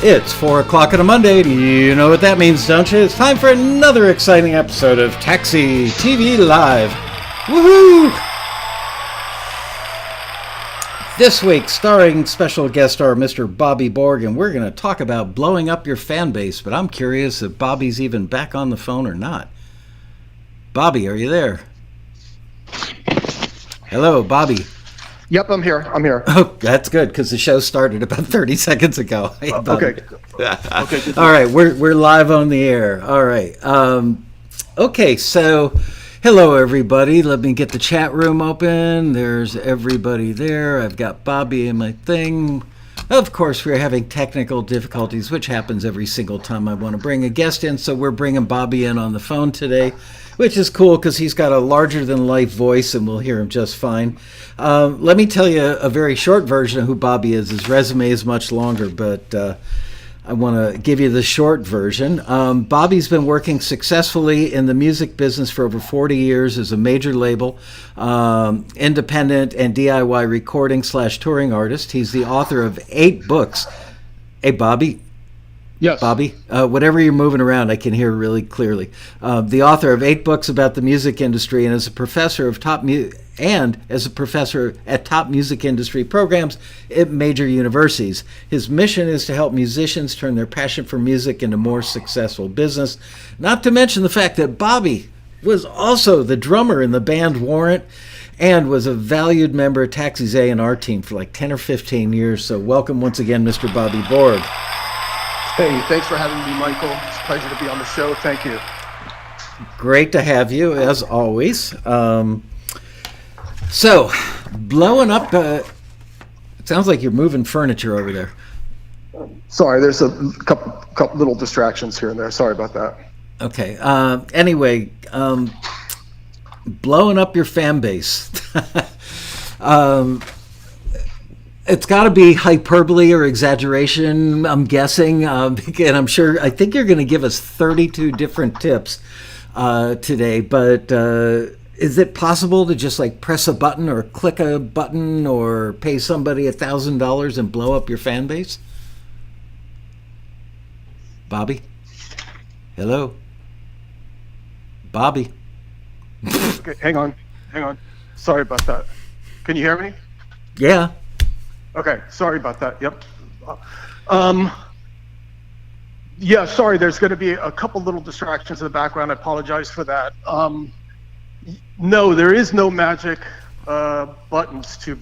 It's 4 o'clock on a Monday. You know what that means, don't you? It's time for another exciting episode of Taxi TV Live. Woohoo! This week, starring special guest star Mr. Bobby Borg, and we're going to talk about blowing up your fan base, but I'm curious if Bobby's even back on the phone or not. Bobby, are you there? Hello, Bobby. Yep, I'm here. Oh, that's good, because the show started about 30 seconds ago. Hey, okay. Okay. All right, we're live on the air. All right. Okay, so hello, everybody. Let me get the chat room open. There's everybody there. I've got Bobby in my thing. Of course, we're having technical difficulties, which happens every single time I want to bring a guest in, so we're bringing Bobby in on the phone today, which is cool because he's got a larger-than-life voice, and we'll hear him just fine. Let me tell you a very short version of who Bobby is. His resume is much longer, but I want to give you the short version. Bobby's been working successfully in the music business for over 40 years as a major label, independent and DIY recording/touring artist. He's the author of 8 books. Hey, Bobby. Yes. Bobby, whatever you're moving around, I can hear really clearly. The author of 8 books about the music industry, and as a professor of top at top music industry programs at major universities. His mission is to help musicians turn their passion for music into more successful business. Not to mention the fact that Bobby was also the drummer in the band Warrant and was a valued member of Taxi's A&R team for like 10 or 15 years. So welcome once again, Mr. Bobby Borg. Hey, thanks for having me, Michael. It's a pleasure to be on the show. Thank you. Great to have you, as always. So, blowing up, it sounds like you're moving furniture over there. Sorry, there's a couple little distractions here and there. Sorry about that. Okay. Anyway, blowing up your fan base. It's got to be hyperbole or exaggeration, I'm guessing, and I think you're going to give us 32 different tips today, but is it possible to just like press a button or click a button or pay somebody $1,000 and blow up your fan base? Bobby? Hello? Bobby? Okay, hang on. Sorry about that. Can you hear me? Yeah. Okay, sorry about that. Yep. Yeah, sorry, there's going to be a couple little distractions in the background. I apologize for that. No, there is no magic buttons to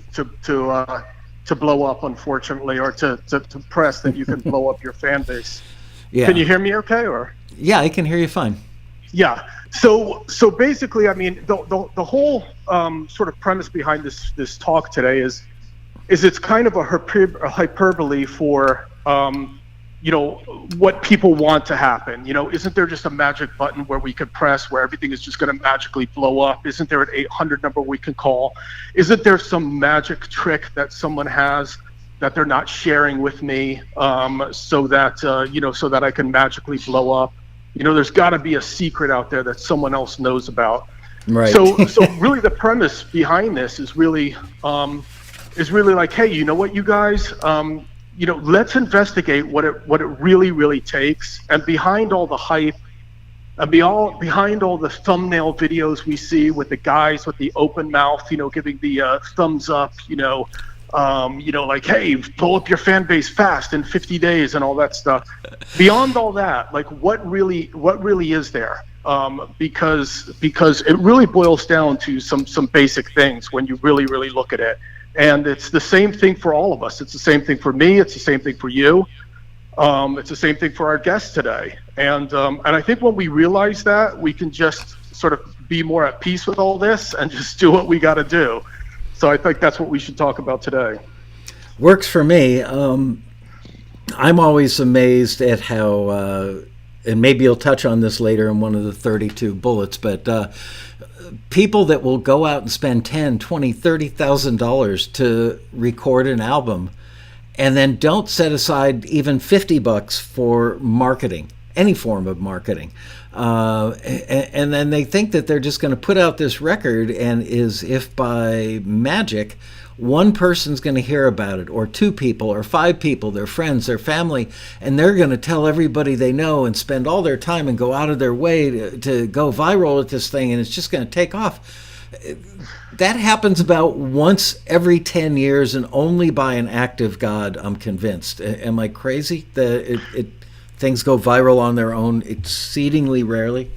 blow up, unfortunately, or to press that you can blow up your fan base. Yeah. Can you hear me okay, or? Yeah, I can hear you fine. Yeah. So basically, I mean, the whole sort of premise behind this talk today is it's kind of a hyperbole for what people want to happen. Isn't there just a magic button where we could press where everything is just going to magically blow up? Isn't there an 800 number we can call? Isn't there some magic trick that someone has that they're not sharing with me, so that I can magically blow up? There's got to be a secret out there that someone else knows about. Right. So really, the premise behind this is really like, hey, you know what, you guys, let's investigate what it really takes. And behind all the hype, and behind all the thumbnail videos we see with the guys with the open mouth, giving the thumbs up, like, hey, blow up your fan base fast in 50 days and all that stuff. Beyond all that, like, what really is there? Because it really boils down to some basic things when you really look at it. And it's the same thing for all of us. It's the same thing for me. It's the same thing for you. It's the same thing for our guests today. And I think when we realize that, we can just sort of be more at peace with all this and just do what we got to do. So I think that's what we should talk about today. Works for me. I'm always amazed at how, and maybe you'll touch on this later in one of the 32 bullets, but people that will go out and spend $10,000, $20,000, $30,000 to record an album and then don't set aside even $50 for marketing, any form of marketing. And then they think that they're just going to put out this record, and as if by magic, one person's going to hear about it, or two people, or five people, their friends, their family, and they're going to tell everybody they know and spend all their time and go out of their way to go viral with this thing, and it's just going to take off. That happens about once every 10 years and only by an act of God, I'm convinced. Am I crazy that things go viral on their own exceedingly rarely?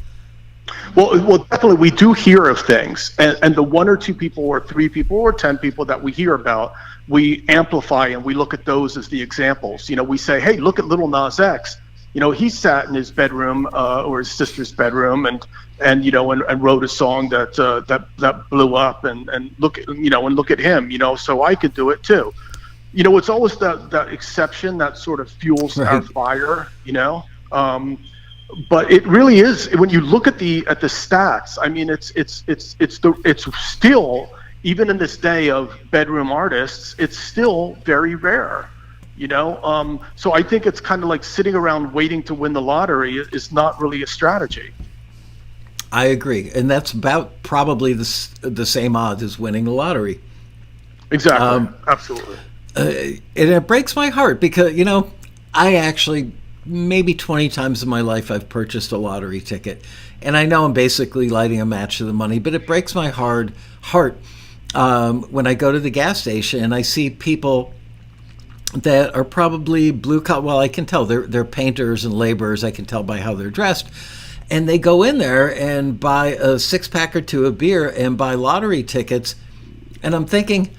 Well, definitely we do hear of things, and the one or two people or three people or 10 people that we hear about, we amplify and we look at those as the examples. We say, hey, look at Little Nas X. He sat in his bedroom or his sister's bedroom and wrote a song that blew up, and look at him. So I could do it too. It's always that exception that sort of fuels our fire. But it really is, when you look at the stats. I mean, it's still, even in this day of bedroom artists, it's still very rare. So I think it's kind of like sitting around waiting to win the lottery is not really a strategy. I agree, and that's about probably the same odds as winning the lottery. Exactly, absolutely. And it breaks my heart because I actually, maybe 20 times in my life, I've purchased a lottery ticket, and I know I'm basically lighting a match to the money, but it breaks my heart when I go to the gas station and I see people that are probably blue collar. Well, I can tell they're painters and laborers. I can tell by how they're dressed, and they go in there and buy a 6-pack or 2 of beer and buy lottery tickets, and I'm thinking,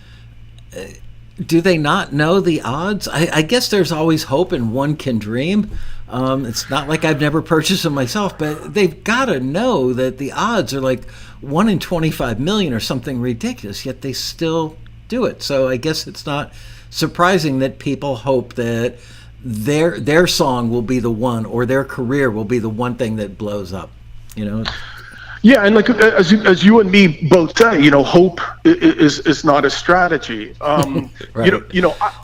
do they not know the odds? I guess there's always hope and one can dream. It's not like I've never purchased them myself, but they've got to know that the odds are like 1 in 25 million or something ridiculous, yet they still do it. So I guess it's not surprising that people hope that their song will be the one, or their career will be the one thing that blows up. Yeah, and like as you and me both say, hope is not a strategy. Right.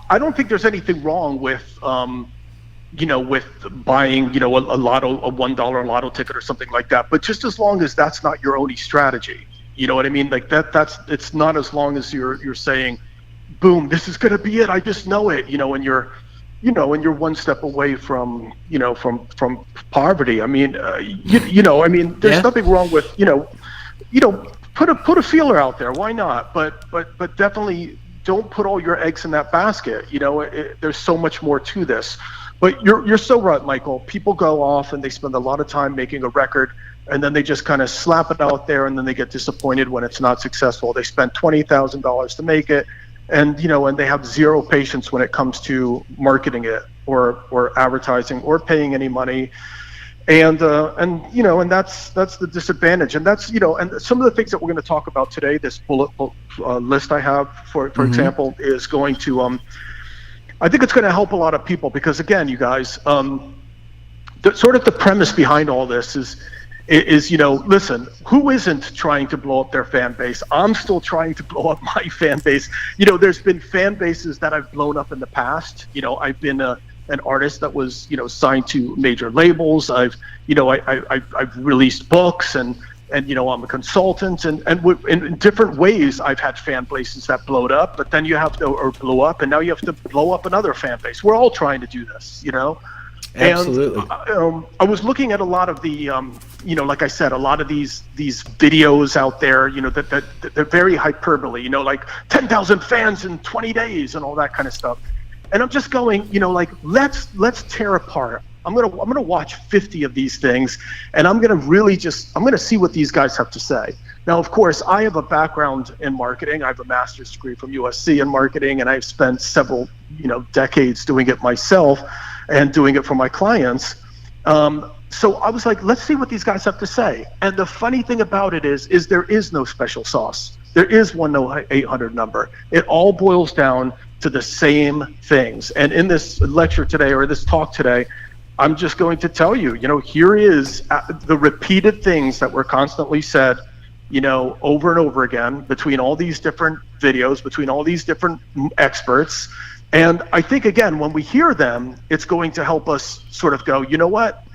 I don't think there's anything wrong with with buying a $1 lotto ticket or something like that. But just as long as that's not your only strategy, you know what I mean? Like it's not, as long as you're saying, boom, this is going to be it. I just know it. And you're one step away from poverty. I mean, there's nothing wrong with, put a feeler out there. Why not? But definitely don't put all your eggs in that basket. There's so much more to this. But you're so right, Michael. People go off and they spend a lot of time making a record, and then they just kind of slap it out there, and then they get disappointed when it's not successful. They spend $20,000 to make it. And they have zero patience when it comes to marketing it or advertising or paying any money, and that's the disadvantage. And that's and some of the things that we're going to talk about today. This bullet list I have, for example, is going to I think it's going to help a lot of people, because again, you guys, the premise behind all this is listen, who isn't trying to blow up their fan base? I'm still trying to blow up my fan base. There's been fan bases that I've blown up in the past. I've been an artist that was signed to major labels. I've released books, and I'm a consultant, and in different ways I've had fan bases that blowed up, but then blew up, and now you have to blow up another fan base. We're all trying to do this, Absolutely. And I was looking at a lot of the, like I said, a lot of these videos out there, that they're very hyperbole, like 10,000 fans in 20 days and all that kind of stuff. And I'm just going, let's tear apart. I'm gonna watch 50 of these things, and I'm gonna see what these guys have to say. Now, of course, I have a background in marketing. I have a master's degree from USC in marketing, and I've spent several decades doing it myself and doing it for my clients. So I was like, let's see what these guys have to say. And the funny thing about it is there is no special sauce. There is one 800 number. It all boils down to the same things. And in this lecture today, or this talk today, I'm just going to tell you, here is the repeated things that were constantly said, over and over again, between all these different videos, between all these different experts. And I think, again, when we hear them, it's going to help us sort of go, you know what?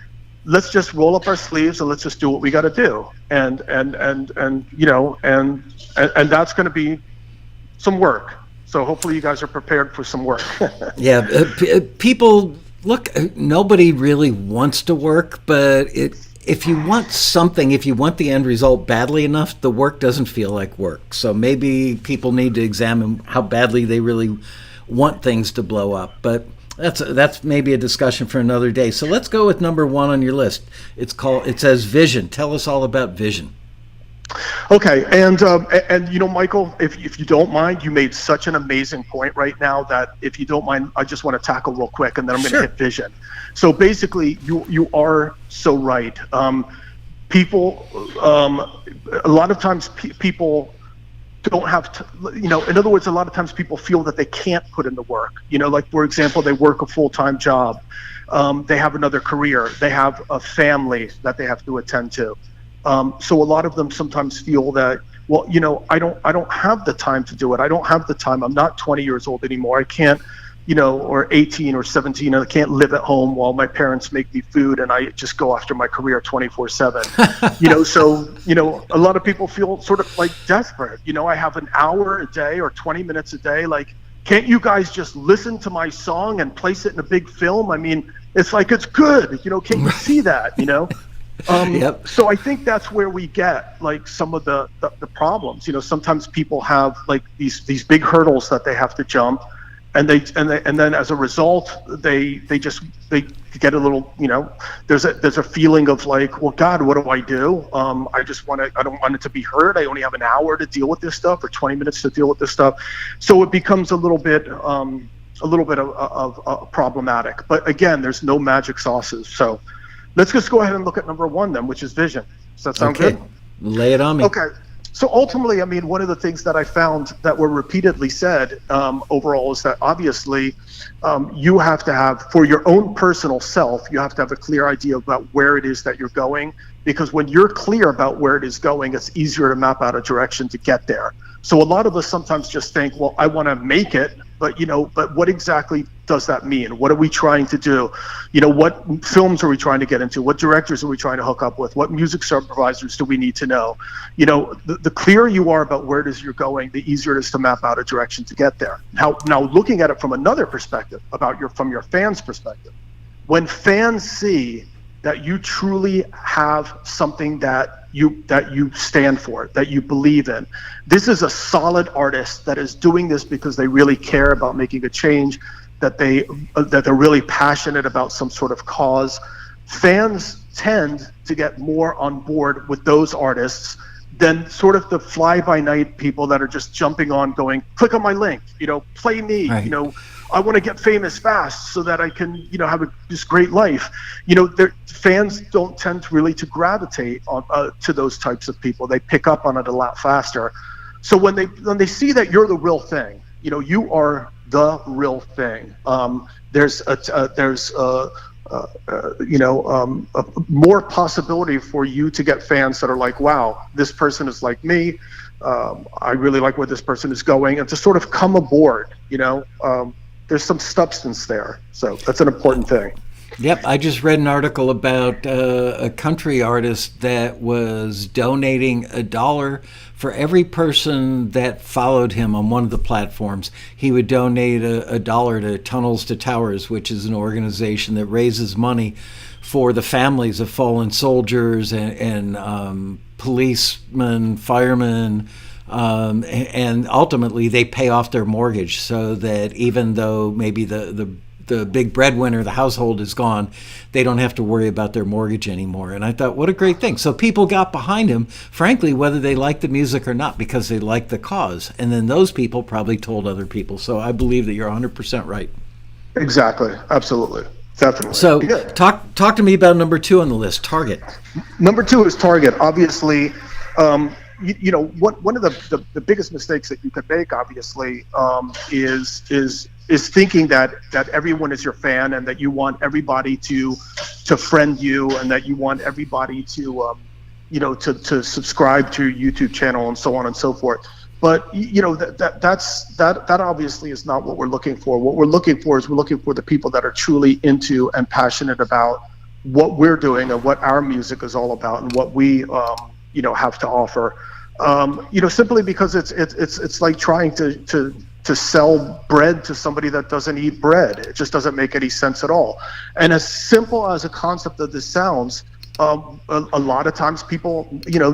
Let's just roll up our sleeves and let's just do what we got to do. And that's going to be some work. So hopefully you guys are prepared for some work. Yeah, people look. Nobody really wants to work, but if you want something, if you want the end result badly enough, the work doesn't feel like work. So maybe people need to examine how badly they really want things to blow up. But that's maybe a discussion for another day. So let's go with number 1 on your list. It says vision. Tell us all about vision. Okay, and Michael, if you don't mind, you made such an amazing point right now that if you don't mind, I just want to tackle real quick, and then I'm going to hit vision. So basically, you are so right. People, a lot of times people don't have in other words, a lot of times people feel that they can't put in the work. Like, for example, they work a full-time job, they have another career, they have a family that they have to attend to. So a lot of them sometimes feel that, well, I don't have the time to do it. I don't have the time. I'm not 20 years old anymore. I can't, or 18 or 17, and I can't live at home while my parents make me food and I just go after my career 24/7. So, a lot of people feel sort of like desperate. I have an hour a day or 20 minutes a day. Like, can't you guys just listen to my song and place it in a big film? I mean, it's like, it's good. Can't you see that, Yep. So I think that's where we get like some of the problems. Sometimes people have like these big hurdles that they have to jump, and then as a result they get a little, there's a feeling of like, well, God, what do? I don't want it to be heard. I only have an hour to deal with this stuff, or 20 minutes to deal with this stuff. So it becomes a little bit of problematic. But again, there's no magic sauces. So let's just go ahead and look at number 1 then, which is vision. Does that sound good? Lay it on me. Okay. So ultimately, I mean, one of the things that I found that were repeatedly said overall is that obviously you have to have, for your own personal self, you have to have a clear idea about where it is that you're going, because when you're clear about where it is going, it's easier to map out a direction to get there. So a lot of us sometimes just think, well, I want to make it, but what exactly does that mean? What are we trying to do? What films are we trying to get into? What directors are we trying to hook up with? What music supervisors do we need to know? The clearer you are about where it is you're going, the easier it is to map out a direction to get there. Now looking at it from another perspective, from your fans' perspective, when fans see that you truly have something that you stand for, that you believe in. This is a solid artist that is doing this because they really care about making a change, that they're really passionate about some sort of cause. Fans tend to get more on board with those artists than sort of the fly-by-night people that are just jumping on, going, click on my link, play me, right. I want to get famous fast so that I can, have this great life. Fans don't tend to really to gravitate to those types of people. They pick up on it a lot faster. So when they see that you're the real thing, you are the real thing. There's more possibility for you to get fans that are like, wow, this person is like me. I really like where this person is going, and to sort of come aboard. There's some substance there, so that's an important thing. Yep, I just read an article about a country artist that was donating $1 for every person that followed him on one of the platforms. He would donate $1 to Tunnels to Towers, which is an organization that raises money for the families of fallen soldiers and policemen, firemen, and ultimately they pay off their mortgage, so that even though maybe the big breadwinner of the household is gone, they don't have to worry about their mortgage anymore. And I thought, what a great thing. So people got behind him, frankly, whether they liked the music or not, because they liked the cause. And then those people probably told other people. So I believe that you're 100% right. Exactly. Absolutely. Definitely. So talk to me about number 2 on the list, Target. Number 2 is Target. Obviously, one of the biggest mistakes that you could make, obviously, is thinking that everyone is your fan and that you want everybody to friend you, and that you want everybody to to subscribe to your YouTube channel and so on and so forth. But that obviously is not what we're looking for. What we're looking for is the people that are truly into and passionate about what we're doing and what our music is all about and what we have to offer. Simply because it's like trying to sell bread to somebody that doesn't eat bread. It just doesn't make any sense at all. And as simple as a concept of this sounds, a lot of times people,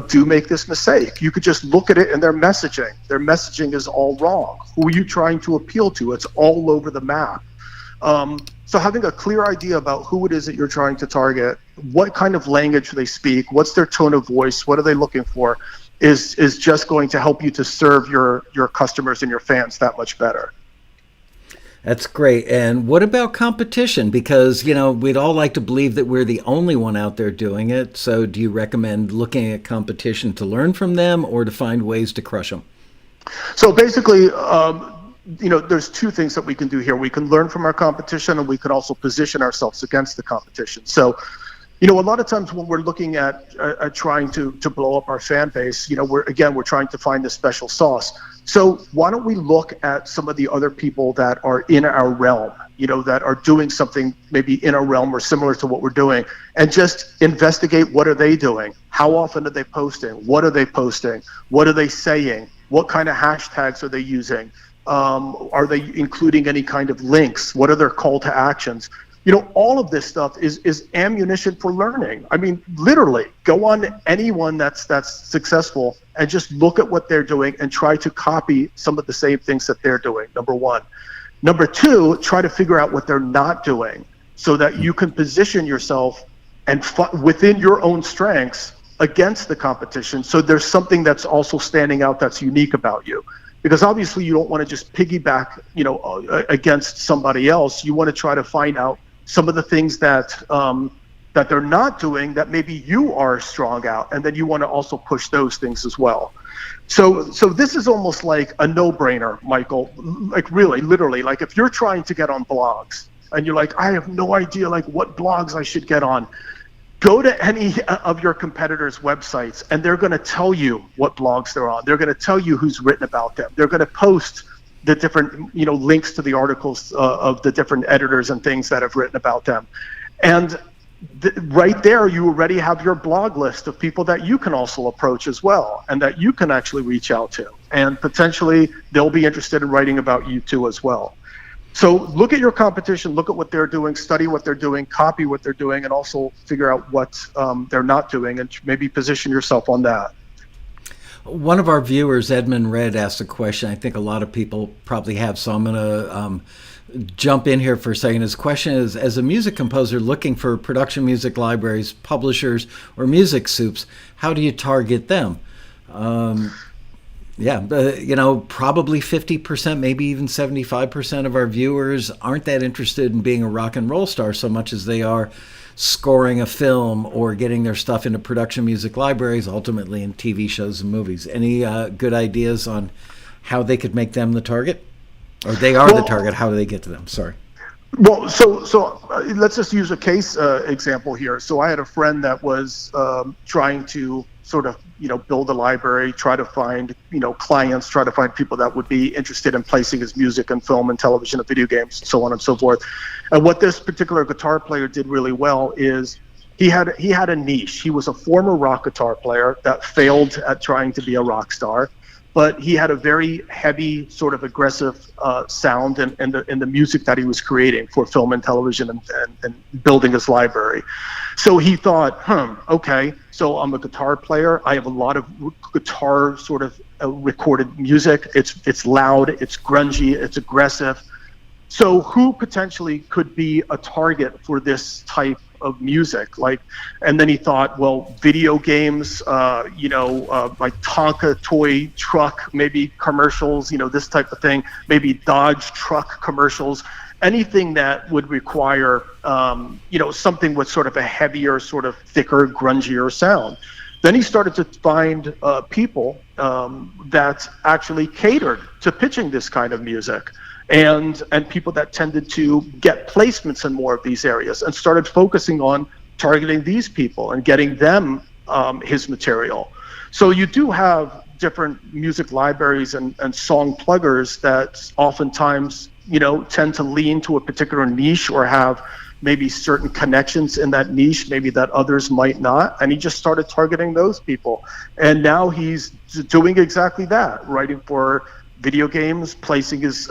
do make this mistake. You could just look at it in their messaging. Their messaging is all wrong. Who are you trying to appeal to? It's all over the map. So having a clear idea about who it is that you're trying to target, what kind of language they speak, what's their tone of voice, what are they looking for, is just going to help you to serve your customers and your fans that much better. That's great. And what about competition? Because, we'd all like to believe that we're the only one out there doing it. So do you recommend looking at competition to learn from them or to find ways to crush them? So basically, there's two things that we can do here. We can learn from our competition, and we can also position ourselves against the competition. So, a lot of times when we're looking at trying to blow up our fan base, we're trying to find the special sauce. So why don't we look at some of the other people that are in our realm, that are doing something maybe in our realm or similar to what we're doing, and just investigate what are they doing? How often are they posting? What are they posting? What are they saying? What kind of hashtags are they using? Are they including any kind of links? What are their call to actions? All of this stuff is ammunition for learning. I mean, literally, go on anyone that's successful and just look at what they're doing and try to copy some of the same things that they're doing, number one. Number two, try to figure out what they're not doing so that you can position yourself and within your own strengths against the competition, so there's something that's also standing out that's unique about you. Because obviously you don't want to just piggyback, against somebody else. You want to try to find out some of the things that they're not doing that maybe you are strong at, and then you want to also push those things as well. So this is almost like a no-brainer, Michael. Like really, literally, like if you're trying to get on blogs and you're like, I have no idea like what blogs I should get on. Go to any of your competitors' websites, and they're going to tell you what blogs they're on. They're going to tell you who's written about them. They're going to post the different, links to the articles of the different editors and things that have written about them. And right there, you already have your blog list of people that you can also approach as well, and that you can actually reach out to. And potentially, they'll be interested in writing about you too as well. So look at your competition, look at what they're doing, study what they're doing, copy what they're doing, and also figure out what they're not doing, and maybe position yourself on that. One of our viewers, Edmund Red, asked a question I think a lot of people probably have, so I'm going to jump in here for a second. His question is, as a music composer looking for production music libraries, publishers, or music soups, how do you target them? Probably 50%, maybe even 75% of our viewers aren't that interested in being a rock and roll star so much as they are scoring a film or getting their stuff into production music libraries, ultimately in TV shows and movies. Any good ideas on how they could make them the target? Or they are the target, how do they get to them? Sorry. Well, so let's just use a case example here. So I had a friend that was trying to sort of, build a library, try to find, clients, try to find people that would be interested in placing his music in film and television and video games, so on and so forth. And what this particular guitar player did really well is he had a niche. He was a former rock guitar player that failed at trying to be a rock star, but he had a very heavy, sort of aggressive sound in the music that he was creating for film and television and building his library. So he thought, okay, so I'm a guitar player. I have a lot of guitar sort of recorded music. It's loud, it's grungy, it's aggressive. So who potentially could be a target for this type of music? And then he thought, well, video games, like Tonka toy truck, maybe commercials, this type of thing, maybe Dodge truck commercials, anything that would require, something with sort of a heavier, sort of thicker, grungier sound. Then he started to find people that actually catered to pitching this kind of music. And people that tended to get placements in more of these areas, and started focusing on targeting these people and getting them his material. So you do have different music libraries and song pluggers that oftentimes, tend to lean to a particular niche or have maybe certain connections in that niche, maybe that others might not. And he just started targeting those people. And now he's doing exactly that, writing for video games, placing his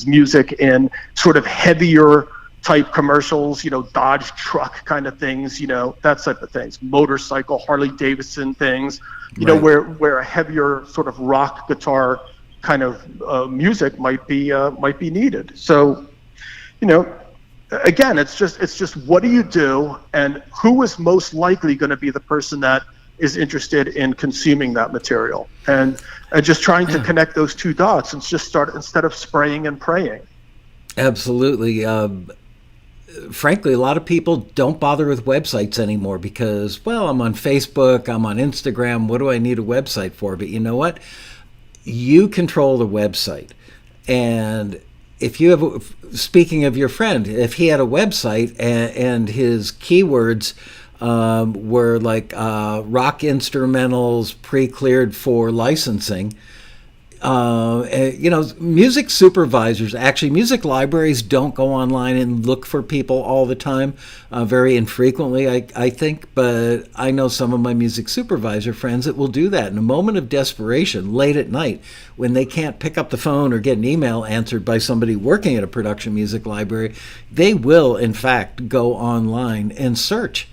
music in sort of heavier type commercials, Dodge truck kind of things, that type of things, motorcycle, Harley Davidson things, Right. where a heavier sort of rock guitar kind of music might be needed. So, again, it's just what do you do, and who is most likely going to be the person that is interested in consuming that material, and just trying to connect those two dots and just start instead of spraying and praying. Absolutely. Frankly, a lot of people don't bother with websites anymore because, well, I'm on Facebook, I'm on Instagram. What do I need a website for? But you know what? You control the website. And if you have, speaking of your friend, if he had a website and his keywords were like rock instrumentals pre-cleared for licensing, music supervisors, actually music libraries don't go online and look for people all the time, very infrequently, I think, but I know some of my music supervisor friends that will do that in a moment of desperation late at night when they can't pick up the phone or get an email answered by somebody working at a production music library. They will, in fact, go online and search.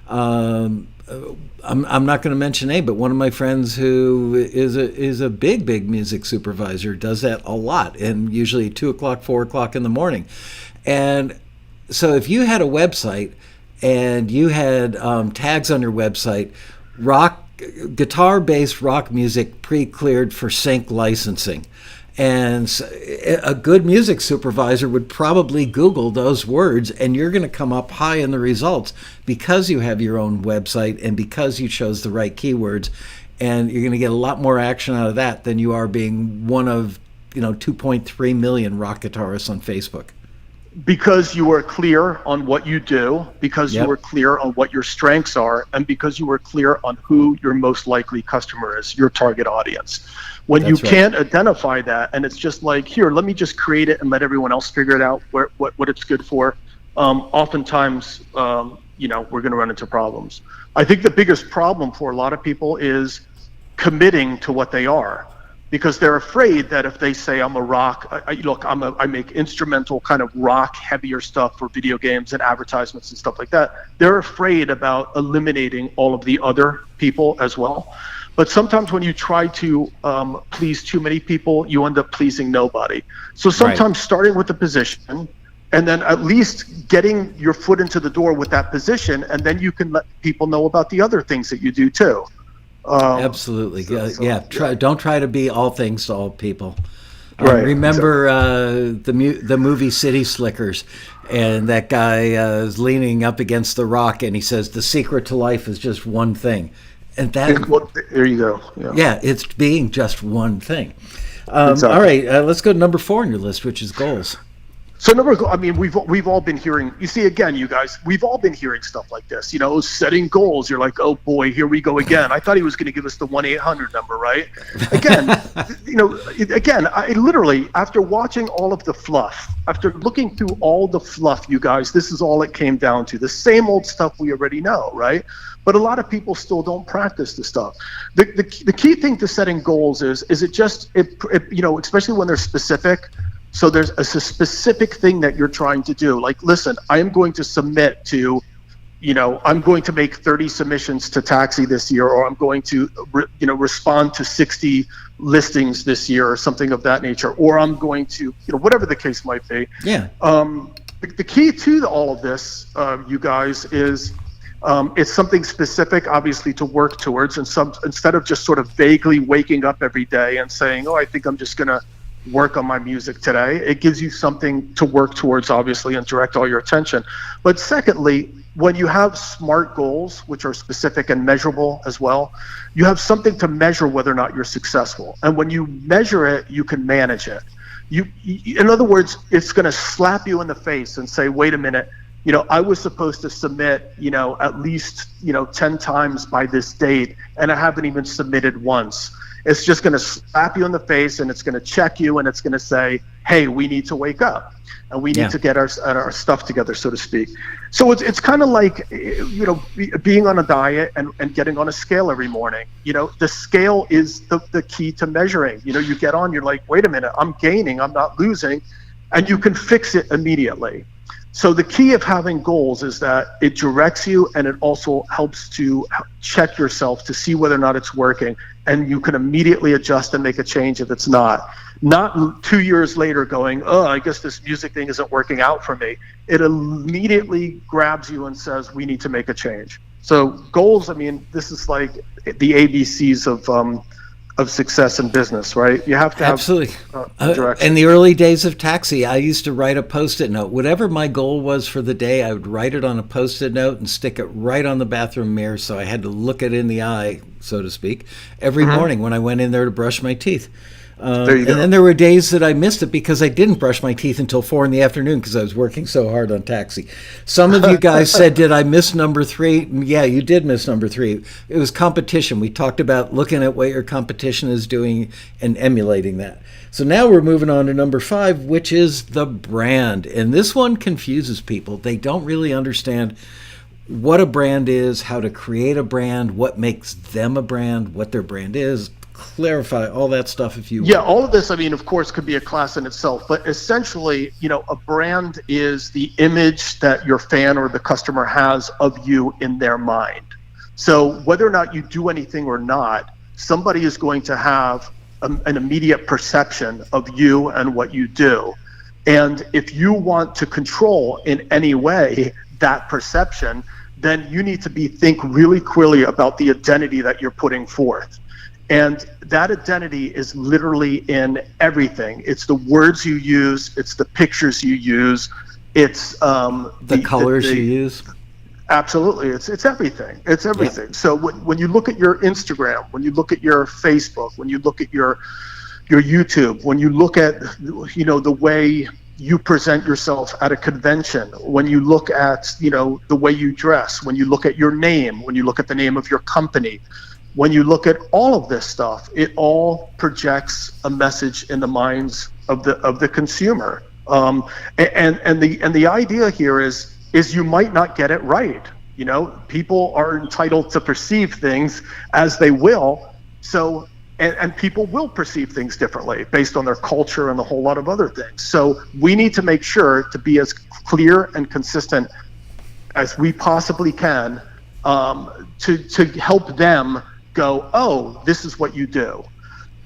I'm not going to mention name, but one of my friends who is a big music supervisor does that a lot, and usually 2 o'clock, 4 o'clock in the morning. And so if you had a website and you had tags on your website, guitar-based rock music pre-cleared for sync licensing, and a good music supervisor would probably Google those words, and you're going to come up high in the results because you have your own website and because you chose the right keywords. And you're going to get a lot more action out of that than you are being one of 2.3 million rock guitarists on Facebook. Because you were clear on what you do, because you were clear on what your strengths are, and because you were clear on who your most likely customer is, your target audience. When you can't identify that, and it's just like, here, let me just create it and let everyone else figure it out what it's good for, oftentimes, we're going to run into problems. I think the biggest problem for a lot of people is committing to what they are, because they're afraid that if they say I'm a rock, I make instrumental kind of rock heavier stuff for video games and advertisements and stuff like that. They're afraid about eliminating all of the other people as well. But sometimes when you try to please too many people, you end up pleasing nobody. So sometimes starting with the position, and then at least getting your foot into the door with that position, and then you can let people know about the other things that you do too. Absolutely. Don't try to be all things to all people. Remember the movie City Slickers, and that guy is leaning up against the rock, and he says, "The secret to life is just one thing." And that, there you go. Yeah, it's being just one thing. All right, let's go to number 4 on your list, which is goals. So we've all been hearing, you see, again, you guys, we've all been hearing stuff like this, setting goals. You're like, oh boy, here we go again. I thought he was going to give us the 1-800 number, right? Again, I literally, after watching all of the fluff, after looking through all the fluff, you guys, this is all it came down to. The same old stuff we already know, right? But a lot of people still don't practice the stuff. The key thing to setting goals is especially when they're specific. So there's a specific thing that you're trying to do. Like, listen, I am going to submit to, I'm going to make 30 submissions to Taxi this year, or I'm going to, respond to 60 listings this year, or something of that nature, or I'm going to, whatever the case might be. Yeah. The key to all of this, you guys, is it's something specific, obviously, to work towards, and instead of just sort of vaguely waking up every day and saying, oh, I think I'm just going to work on my music today. It gives you something to work towards, obviously, and direct all your attention. But secondly, when you have SMART goals, which are specific and measurable as well, you have something to measure whether or not you're successful. And when you measure it, you can manage it. In other words, it's going to slap you in the face and say, wait a minute, I was supposed to submit, at least, 10 times by this date, and I haven't even submitted once. It's just going to slap you in the face, and it's going to check you, and it's going to say, hey, we need to wake up and we need Yeah. to get our stuff together, so to speak. So it's kind of like, being on a diet and getting on a scale every morning. The scale is the key to measuring. You get on, you're like, wait a minute, I'm gaining, I'm not losing, and you can fix it immediately. So the key of having goals is that it directs you, and it also helps to check yourself to see whether or not it's working, and you can immediately adjust and make a change if it's not. Not 2 years later going, oh, I guess this music thing isn't working out for me. It immediately grabs you and says, we need to make a change. So goals, I mean, this is like the ABCs of success in business, right? You have to have Absolutely. direction. In the early days of Taxi, I used to write a Post-it note. Whatever my goal was for the day, I would write it on a Post-it note and stick it right on the bathroom mirror, so I had to look it in the eye, so to speak, every morning when I went in there to brush my teeth. There you go. And then there were days that I missed it because I didn't brush my teeth until 4 in the afternoon because I was working so hard on Taxi. Some of you guys said, did I miss number 3? Yeah, you did miss number 3. It was competition. We talked about looking at what your competition is doing and emulating that. So now we're moving on to number 5, which is the brand. And this one confuses people. They don't really understand what a brand is, how to create a brand, what makes them a brand, what their brand is. Clarify all that stuff if you Yeah, all of this, I mean, of course, could be a class in itself, but essentially, a brand is the image that your fan or the customer has of you in their mind. So whether or not you do anything or not, somebody is going to have an immediate perception of you and what you do. And if you want to control in any way that perception, then you need to think really clearly about the identity that you're putting forth. And that identity is literally in everything. It's the words you use, it's the pictures you use, it's the colors you use. Absolutely, it's everything. It's everything. Yep. So when you look at your Instagram, when you look at your Facebook, when you look at your YouTube, when you look at the way you present yourself at a convention, when you look at the way you dress, when you look at your name, when you look at the name of your company. When you look at all of this stuff, it all projects a message in the minds of the consumer. And the idea here is you might not get it right. People are entitled to perceive things as they will. So and people will perceive things differently based on their culture and a whole lot of other things. So we need to make sure to be as clear and consistent as we possibly can to help them go, oh, this is what you do.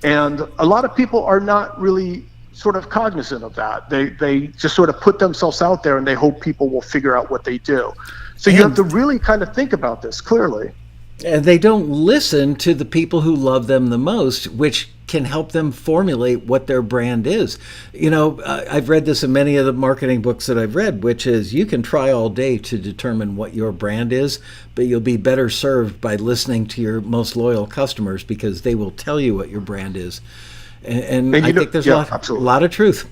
And a lot of people are not really sort of cognizant of that. They just sort of put themselves out there and they hope people will figure out what they do. So you have to really kind of think about this clearly. And they don't listen to the people who love them the most, which can help them formulate what their brand is. I've read this in many of the marketing books that I've read, which is you can try all day to determine what your brand is, but you'll be better served by listening to your most loyal customers because they will tell you what your brand is. And I think there's a lot of truth.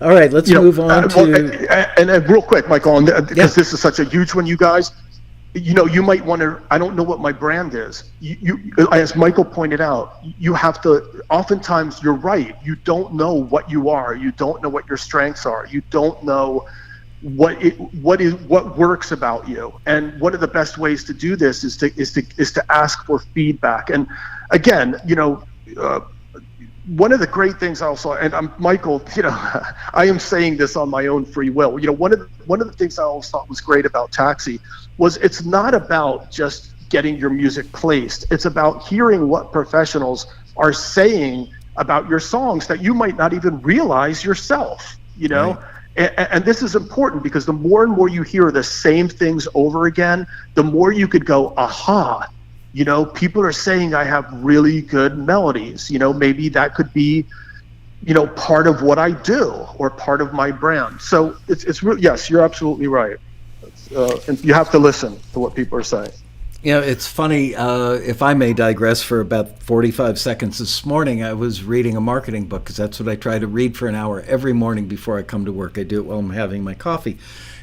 All right, let's move on to... And real quick, Michael, because this is such a huge one, you guys, you might wonder, I don't know what my brand is. You, as Michael pointed out, you have to, oftentimes you're right. You don't know what you are. You don't know what your strengths are. You don't know what works about you. And one of the best ways to do this is to ask for feedback. And again, one of the great things also, and I'm Michael, I am saying this on my own free will. One of the things I always thought was great about Taxi was it's not about just getting your music placed. It's about hearing what professionals are saying about your songs that you might not even realize yourself, Right. And this is important because the more and more you hear the same things over again, the more you could go, aha, people are saying I have really good melodies. Maybe that could be, part of what I do or part of my brand. So it's really, yes, you're absolutely right. And you have to listen to what people are saying. It's funny, if I may digress for about 45 seconds. This morning I was reading a marketing book because that's what I try to read for an hour every morning before I come to work. I do it while I'm having my coffee.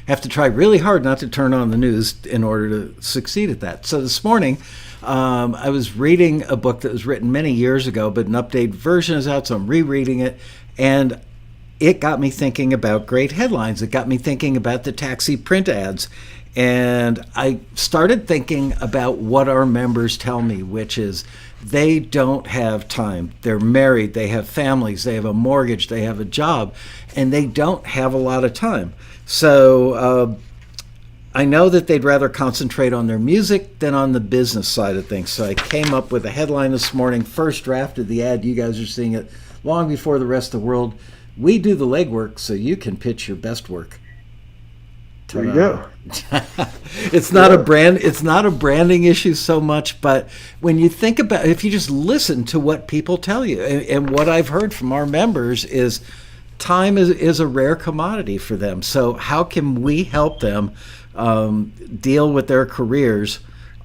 I have to try really hard not to turn on the news in order to succeed at that. So this morning I was reading a book that was written many years ago, but an updated version is out, so I'm rereading it. And it got me thinking about great headlines. It got me thinking about the taxi print ads. And I started thinking about what our members tell me, which is they don't have time. They're married, they have families, they have a mortgage, they have a job, and they don't have a lot of time. So I know that they'd rather concentrate on their music than on the business side of things. So I came up with a headline this morning, first draft of the ad. You guys are seeing it long before the rest of the world. We do the legwork so you can pitch your best work. There you go. It's not a branding issue so much, but when you think about, if you just listen to what people tell you, and what I've heard from our members is time is a rare commodity for them. So how can we help them deal with their careers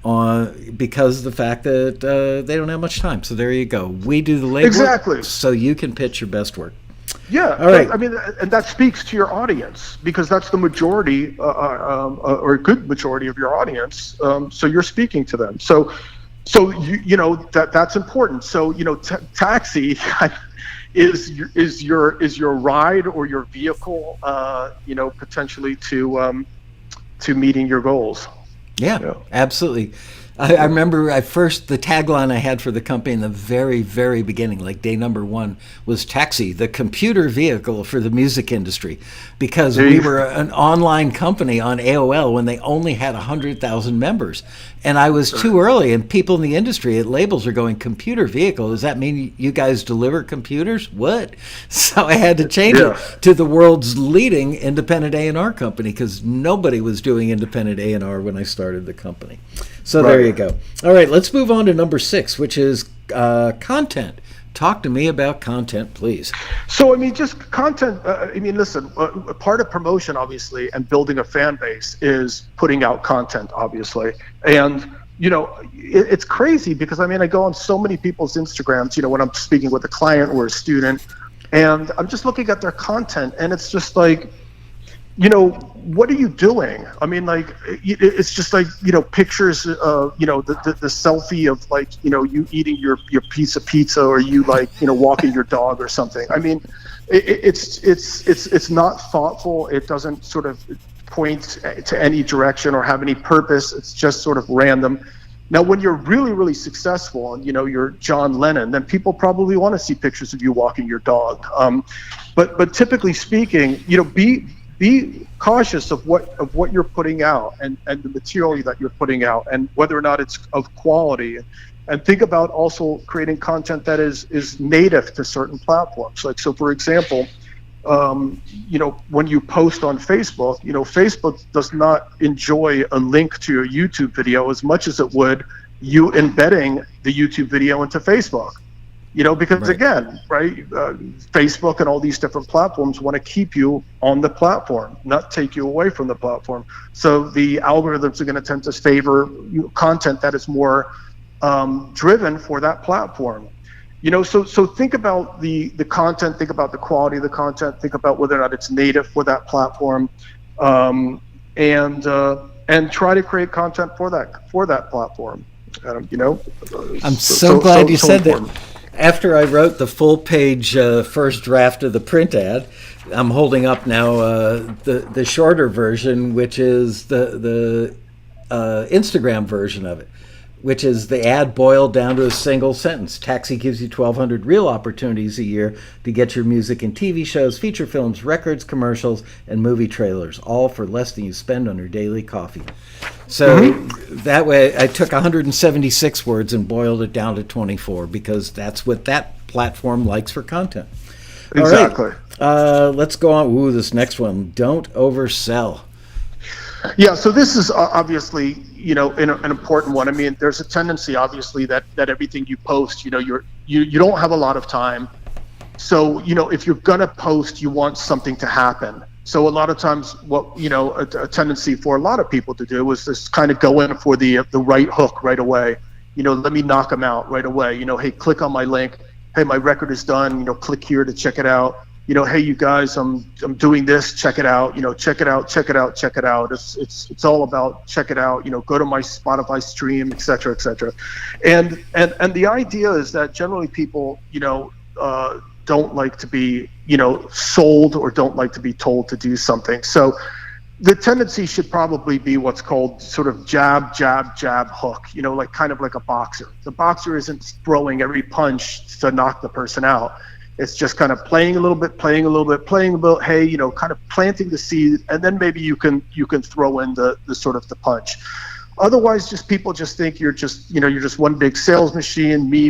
because of the fact that they don't have much time? So there you go. We do the legwork Exactly. so you can pitch your best work. Yeah, all right. I mean, and that speaks to your audience, because that's the majority, or a good majority of your audience. So you're speaking to them. So you know that's important. So taxi is your ride or your vehicle, potentially to meeting your goals. Yeah, absolutely. I remember the tagline I had for the company in the very, very beginning, like day number one, was Taxi, the computer vehicle for the music industry, because we were an online company on AOL when they only had 100,000 members. And I was too early, and people in the industry at labels are going, computer vehicle, does that mean you guys deliver computers? What? So I had to change it to the world's leading independent A&R company, because nobody was doing independent A&R when I started the company. So there you go. All right, let's move on to number 6, which is content. Talk to me about content, please. So, I mean, just content. Listen, part of promotion, obviously, and building a fan base is putting out content, obviously. And, it's crazy because, I go on so many people's Instagrams, when I'm speaking with a client or a student, and I'm just looking at their content, and it's just like, what are you doing? It's just like, pictures of, the selfie of you eating your piece of pizza, or you walking your dog or something. It's not thoughtful. It doesn't sort of point to any direction or have any purpose. It's just sort of random. Now, when you're really, really successful and, you're John Lennon, then people probably want to see pictures of you walking your dog. But typically speaking, be cautious of what you're putting out and the material that you're putting out, and whether or not it's of quality, and think about also creating content that is native to certain platforms. So for example, when you post on Facebook, Facebook does not enjoy a link to your YouTube video as much as it would you embedding the YouTube video into Facebook. Because again, Facebook and all these different platforms want to keep you on the platform, not take you away from the platform. So the algorithms are going to tend to favor content that is more driven for that platform. So think about the content, think about the quality of the content, think about whether or not it's native for that platform, and try to create content for that platform. I'm so glad you said that. After I wrote the full-page first draft of the print ad, I'm holding up now the shorter version, which is the Instagram version of it, which is the ad boiled down to a single sentence. Taxi gives you 1,200 real opportunities a year to get your music in TV shows, feature films, records, commercials, and movie trailers, all for less than you spend on your daily coffee. So that way I took 176 words and boiled it down to 24, because that's what that platform likes for content. Exactly. All right. Let's go on. Ooh, this next one. Don't oversell. Yeah, so this is obviously, an important one. There's a tendency, obviously, that everything you post, you don't have a lot of time. So, if you're gonna post, you want something to happen. So a lot of times, what a tendency for a lot of people to do is just kind of go in for the right hook right away. Let me knock them out right away. Hey, click on my link. Hey, my record is done. Click here to check it out. Hey, you guys, I'm doing this. Check it out. Check it out. Check it out. Check it out. It's all about check it out. Go to my Spotify stream, et cetera, et cetera. And the idea is that generally people, don't like to be sold or don't like to be told to do something. So the tendency should probably be what's called sort of jab, jab, jab, hook, like kind of like a boxer. The boxer isn't throwing every punch to knock the person out. It's just kind of playing a little bit, playing a little bit, playing a little, hey, kind of planting the seed, and then maybe you can throw in the sort of the punch. Otherwise, people just think you're just one big sales machine, me.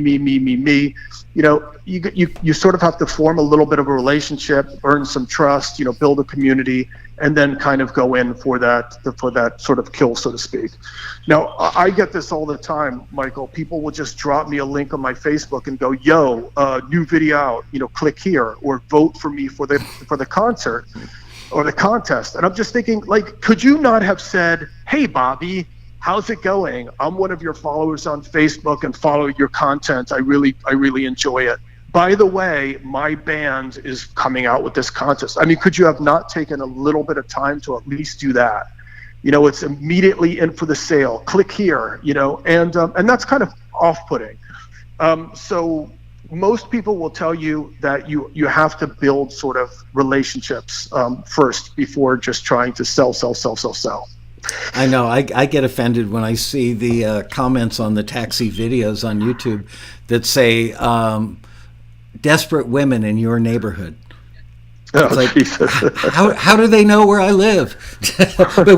You sort of have to form a little bit of a relationship, earn some trust, build a community, and then kind of go in for that sort of kill, so to speak. Now, I get this all the time, Michael. People will just drop me a link on my Facebook and go, "Yo, new video out, click here," or "Vote for me for the concert or the contest." And I'm just thinking, like, could you not have said, "Hey, Bobby, how's it going? I'm one of your followers on Facebook and follow your content. I really enjoy it. By the way, my band is coming out with this contest." I mean, could you have not taken a little bit of time to at least do that? It's immediately in for the sale. Click here, and that's kind of off-putting. So most people will tell you that you have to build sort of relationships first before just trying to sell. I know. I get offended when I see the comments on the taxi videos on YouTube that say, "Desperate women in your neighborhood." Oh, it's like, Jesus. how do they know where I live? But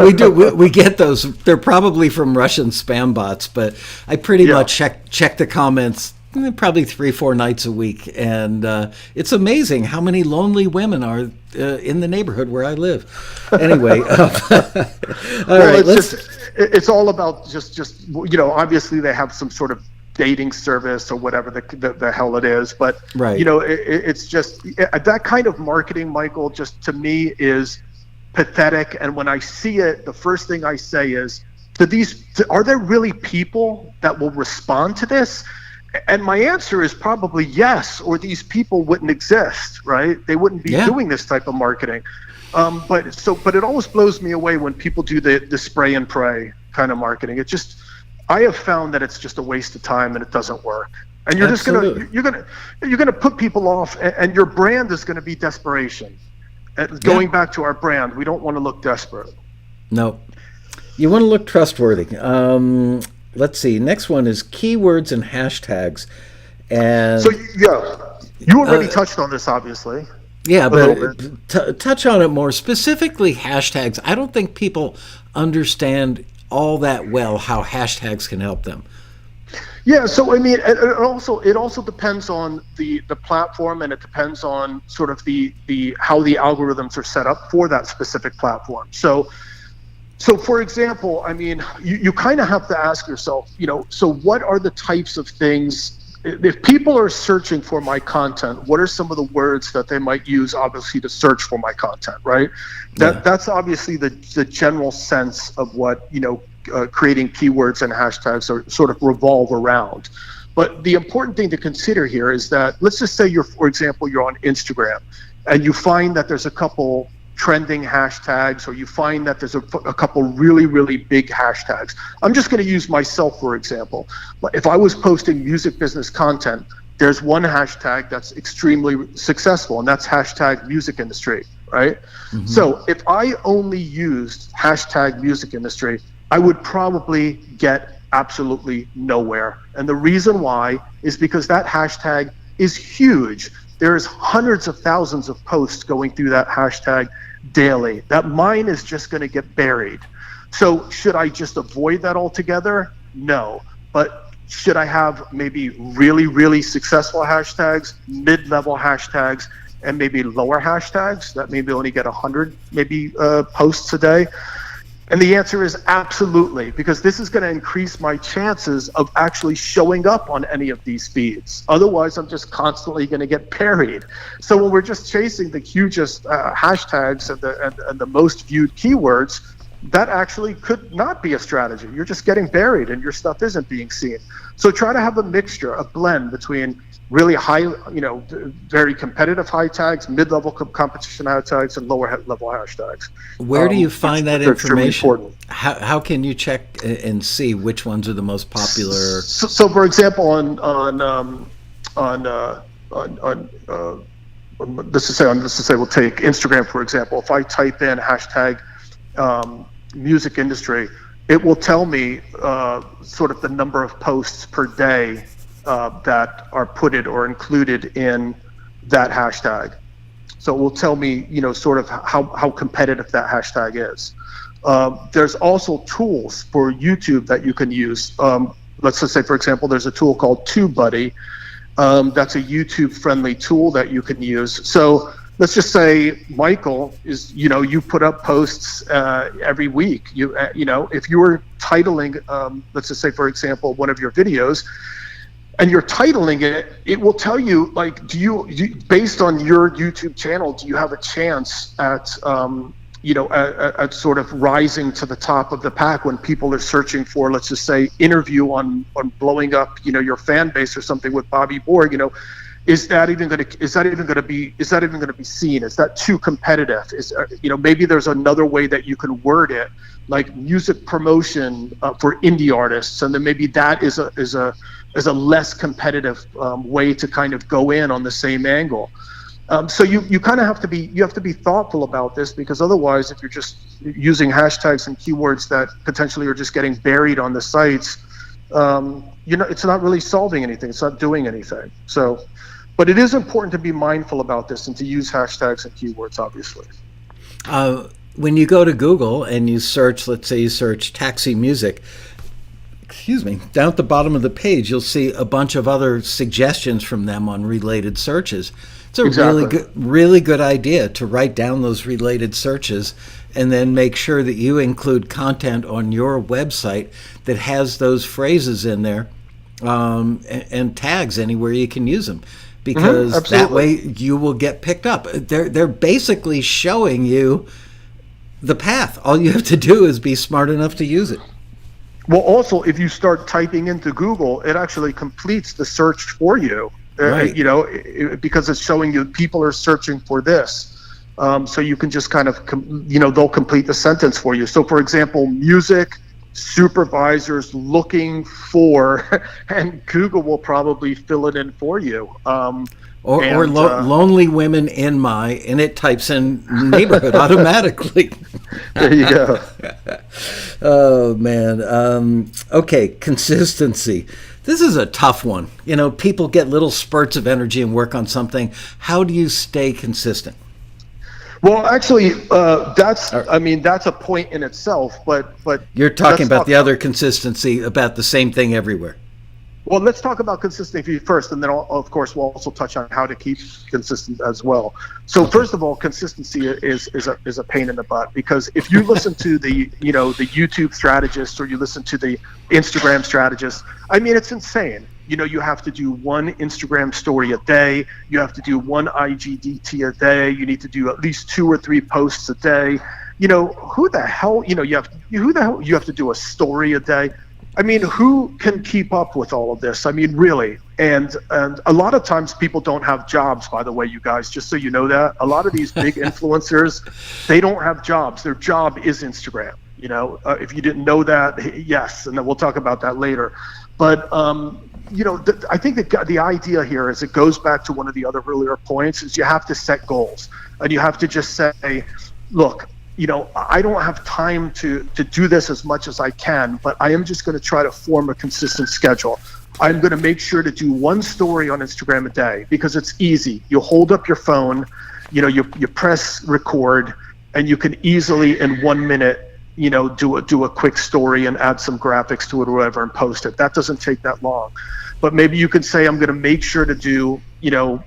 we get those. They're probably from Russian spam bots, but I pretty much check the comments probably 3-4 nights a week, and it's amazing how many lonely women are in the neighborhood where I live. Anyway, all right. It's all about just obviously they have some sort of dating service or whatever the hell it is, but right. It's just that kind of marketing, Michael, just to me is pathetic. And when I see it, the first thing I say is, are there really people that will respond to this? And my answer is probably yes, or these people wouldn't exist, right? They wouldn't be doing this type of marketing. But it always blows me away when people do the spray and pray kind of marketing. I have found that it's just a waste of time and it doesn't work. And you're Absolutely. you're gonna put people off, and your brand is gonna be desperation. Going back to our brand, we don't want to look desperate. No, you want to look trustworthy. Let's see. Next one is keywords and hashtags. And so you already touched on this, obviously. Yeah, but touch on it more specifically. Hashtags. I don't think people understand all that well how hashtags can help them. Yeah, so I mean, it also depends on the platform, and it depends on sort of the how the algorithms are set up for that specific platform. So for example, I mean, you kind of have to ask yourself, so what are the types of things, if people are searching for my content, what are some of the words that they might use, obviously, to search for my content, right? That's obviously the general sense of what, creating keywords and hashtags are sort of revolve around. But the important thing to consider here is that, let's just say for example, you're on Instagram and you find that there's a couple trending hashtags, or you find that there's a couple really, really big hashtags. I'm just going to use myself, for example. If I was posting music business content, there's one hashtag that's extremely successful, and that's hashtag music industry, right? Mm-hmm. So if I only used hashtag music industry, I would probably get absolutely nowhere. And the reason why is because that hashtag is huge. There's hundreds of thousands of posts going through that hashtag daily. That mine is just going to get buried. So should I just avoid that altogether? No. But should I have maybe really, really successful hashtags, mid-level hashtags, and maybe lower hashtags that maybe only get 100 posts a day? And the answer is absolutely, because this is going to increase my chances of actually showing up on any of these feeds. Otherwise, I'm just constantly going to get buried. So when we're just chasing the hugest hashtags and the most viewed keywords, that actually could not be a strategy. You're just getting buried and your stuff isn't being seen. So try to have a mixture, a blend between really high, very competitive high tags, mid-level competition high tags, and lower level hashtags. Where do you find that information? Important. How can you check and see which ones are the most popular? let's just say we'll take Instagram for example. If I type in hashtag music industry, it will tell me sort of the number of posts per day that are put or included in that hashtag. So it will tell me, sort of how competitive that hashtag is. There's also tools for YouTube that you can use. Let's just say, for example, there's a tool called TubeBuddy. That's a YouTube-friendly tool that you can use. So let's just say Michael is, you put up posts every week. If you were titling, let's just say, for example, one of your videos, and you're titling it, it will tell you, like, do you based on your YouTube channel, do you have a chance at at sort of rising to the top of the pack when people are searching for, let's just say, interview on blowing up, your fan base or something with Bobby Borg. Is that even going to be seen? Is that too competitive? Maybe there's another way that you can word it, like music promotion for indie artists, and then maybe that is a less competitive way to kind of go in on the same angle. So you kind of have to be thoughtful about this, because otherwise, if you're just using hashtags and keywords that potentially are just getting buried on the sites, it's not really solving anything. It's not doing anything. So, but it is important to be mindful about this and to use hashtags and keywords, obviously. When you go to Google and you search, let's say you search taxi music, down at the bottom of the page, you'll see a bunch of other suggestions from them on related searches. It's a really good idea to write down those related searches and then make sure that you include content on your website that has those phrases in there, and tags anywhere you can use them, because that way you will get picked up. They're basically showing you the path. All you have to do is be smart enough to use it. Well, also, if you start typing into Google, it actually completes the search for you. Right. Because it's showing you people are searching for this. So you can just kind of, they'll complete the sentence for you. So, for example, music supervisors looking for, and Google will probably fill it in for you. Or lonely women in my, and it types in neighborhood automatically. There you go. Oh, man. Okay, consistency. This is a tough one. People get little spurts of energy and work on something. How do you stay consistent? Well, actually, that's a point in itself. But you're talking about the other consistency, about the same thing everywhere. Well, let's talk about consistency first, and then of course we'll also touch on how to keep consistent as well. So First of all, consistency is a pain in the butt, because if you listen to the the YouTube strategists, or you listen to the Instagram strategists, it's insane. You have to do one Instagram story a day. You have to do one IGDT a day. You need to do at least 2 or 3 posts a day. Who the hell? You have to do a story a day. Who can keep up with all of this? Really. And a lot of times people don't have jobs, by the way, you guys, just so you know that. A lot of these big influencers, they don't have jobs. Their job is Instagram. If you didn't know that, yes, and then we'll talk about that later. But, I think that the idea here is, it goes back to one of the other earlier points, is you have to set goals. And you have to just say, look, I don't have time to do this as much as I can, but I am just going to try to form a consistent schedule. I'm going to make sure to do one story on Instagram a day, because it's easy. You hold up your phone, you press record, and you can easily, in 1 minute, do a quick story and add some graphics to it or whatever and post it. That doesn't take that long. But maybe you can say, I'm going to make sure to do,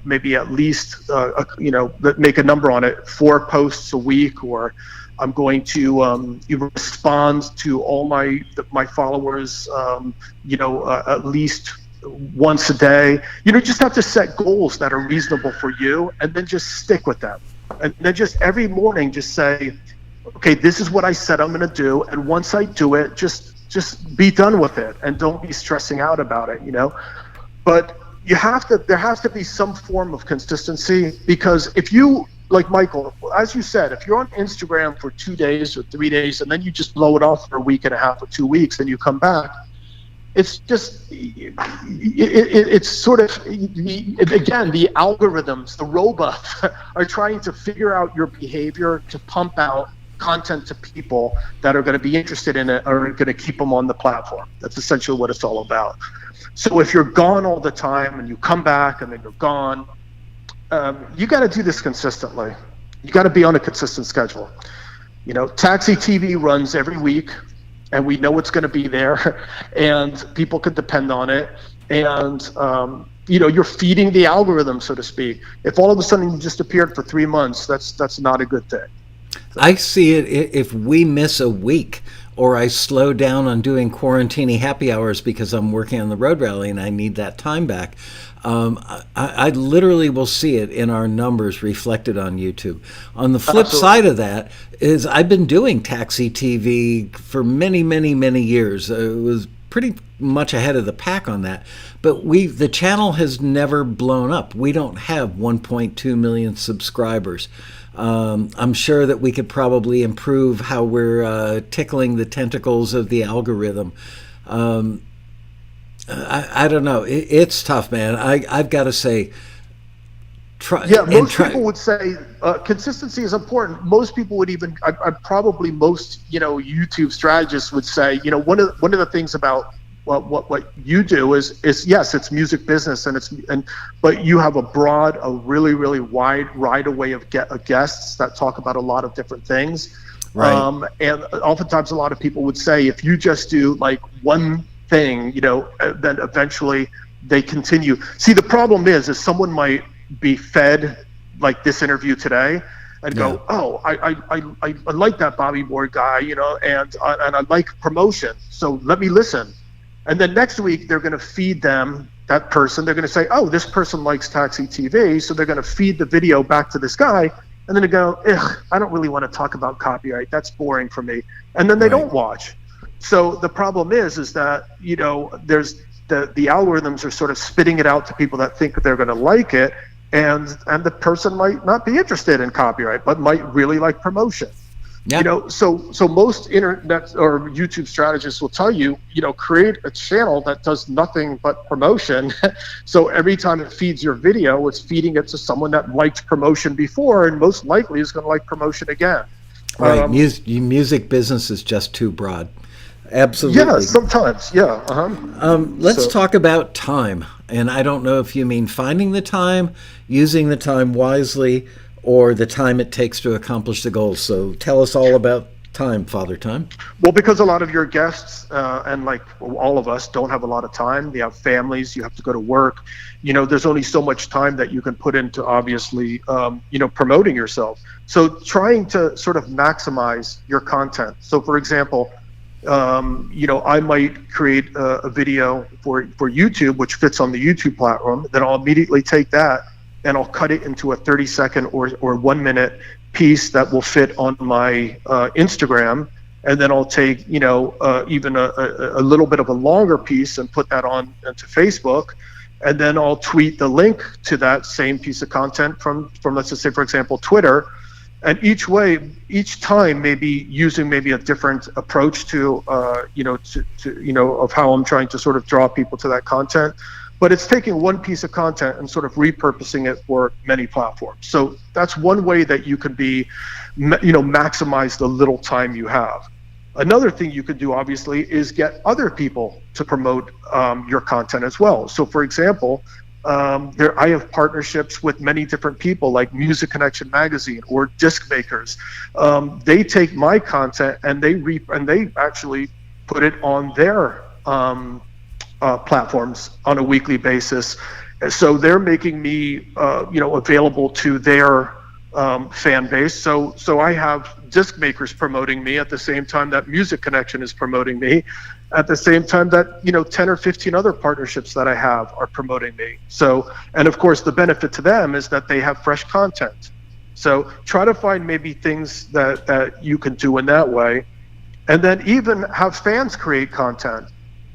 maybe at least, make a number on it, 4 posts a week, or I'm going to respond to all my followers, at least once a day. Just have to set goals that are reasonable for you, and then just stick with them. And then just every morning, just say, okay, this is what I said I'm going to do, and once I do it, just be done with it, and don't be stressing out about it. But there has to be some form of consistency, because if you, like Michael, as you said, if you're on Instagram for 2 days or 3 days, and then you just blow it off for a week and a half or 2 weeks, and you come back, it's just it's sort of, again, the algorithms, the robots are trying to figure out your behavior to pump out content to people that are going to be interested in it, or going to keep them on the platform. That's essentially what it's all about. So if you're gone all the time and you come back and then you're gone, you got to do this consistently. You got to be on a consistent schedule. You know, Taxi TV runs every week, and we know it's going to be there, and people can depend on it. And you know, you're feeding the algorithm, so to speak. If all of a sudden you just appeared for 3 months, that's not a good thing. So. I see it if we miss a week, or I slow down on doing quarantini happy hours because I'm working on the road rally and I need that time back. I literally will see it in our numbers reflected on YouTube. On the flip side of that is I've been doing Taxi TV for many, many, many years. It was pretty much ahead of the pack on that. But the channel has never blown up. We don't have 1.2 million subscribers. I'm sure that we could probably improve how we're tickling the tentacles of the algorithm. I don't know. It's tough, man. I've got to say. Most people would say consistency is important. Most people would even, probably most, YouTube strategists would say, one of the things about what you do is yes, it's music business, but you have a really, really wide array of guests that talk about a lot of different things. Right. And oftentimes a lot of people would say if you just do like one thing, then eventually they continue. See, the problem is someone might be fed like this interview today and go, oh, I like that Bobby Borg guy, and I like promotion, so let me listen. And then next week they're going to feed them that person. They're going to say, oh, this person likes Taxi TV, so they're going to feed the video back to this guy, and then they go, ugh, I don't really want to talk about copyright. That's boring for me. And then they don't watch. So the problem is that, there's the algorithms are sort of spitting it out to people that think that they're going to like it, and the person might not be interested in copyright, but might really like promotion. Yeah. So most internet or YouTube strategists will tell you, create a channel that does nothing but promotion. So every time it feeds your video, it's feeding it to someone that liked promotion before, and most likely is going to like promotion again. Right. Music business is just too broad. Absolutely. Yeah, sometimes. Yeah. Let's talk about time. And I don't know if you mean finding the time, using the time wisely, or the time it takes to accomplish the goals. So tell us all about time, Father Time. Well, because a lot of your guests, and like all of us, don't have a lot of time. They have families. You have to go to work. There's only so much time that you can put into, obviously, promoting yourself. So trying to sort of maximize your content. So, for example, I might create a video for YouTube, which fits on the YouTube platform. Then I'll immediately take that and I'll cut it into a 30-second or 1 minute piece that will fit on my Instagram. And then I'll take, even a little bit of a longer piece and put that on into Facebook. And then I'll tweet the link to that same piece of content from let's just say, for example, Twitter. And each time maybe using a different approach to of how I'm trying to sort of draw people to that content. But it's taking one piece of content and sort of repurposing it for many platforms. So that's one way that you can maximize the little time you have. Another thing you could do, obviously, is get other people to promote your content as well. So, for example, I have partnerships with many different people, like Music Connection Magazine or Disc Makers. They take my content and they actually put it on their platforms on a weekly basis. So they're making me, available to their fan base. So I have Disc Makers promoting me at the same time that Music Connection is promoting me, at the same time that 10 or 15 other partnerships that I have are promoting me. So, and of course the benefit to them is that they have fresh content. So try to find maybe things that you can do in that way, and then even have fans create content.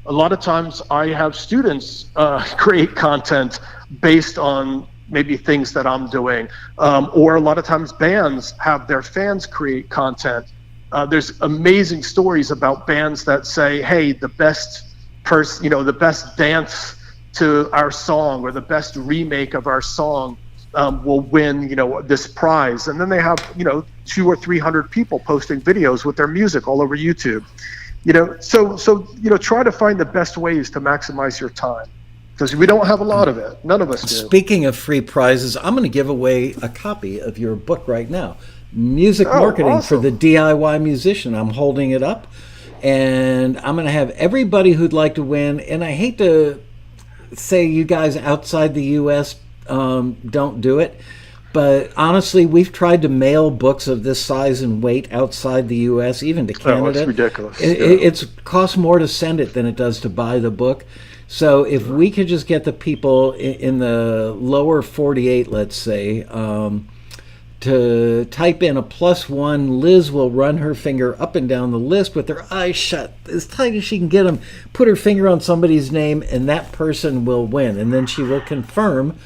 A lot of times I have students create content based on maybe things that I'm doing, or a lot of times bands have their fans create content. There's amazing stories about bands that say, hey, the best the best dance to our song or the best remake of our song will win, this prize. And then they have, 200 or 300 people posting videos with their music all over YouTube. So try to find the best ways to maximize your time, because we don't have a lot of it. None of us do. Speaking of free prizes, I'm going to give away a copy of your book right now, Music Marketing awesome. for the DIY Musician. I'm holding it up, and I'm going to have everybody who'd like to win. And I hate to say you guys outside the U.S. Don't do it, but honestly, we've tried to mail books of this size and weight outside the U.S., even to Canada. It's ridiculous. It's costs more to send it than it does to buy the book. So if we could just get the people in the lower 48, let's say, to type in a +1, Liz will run her finger up and down the list with her eyes shut as tight as she can get them, put her finger on somebody's name, and that person will win. And then she will confirm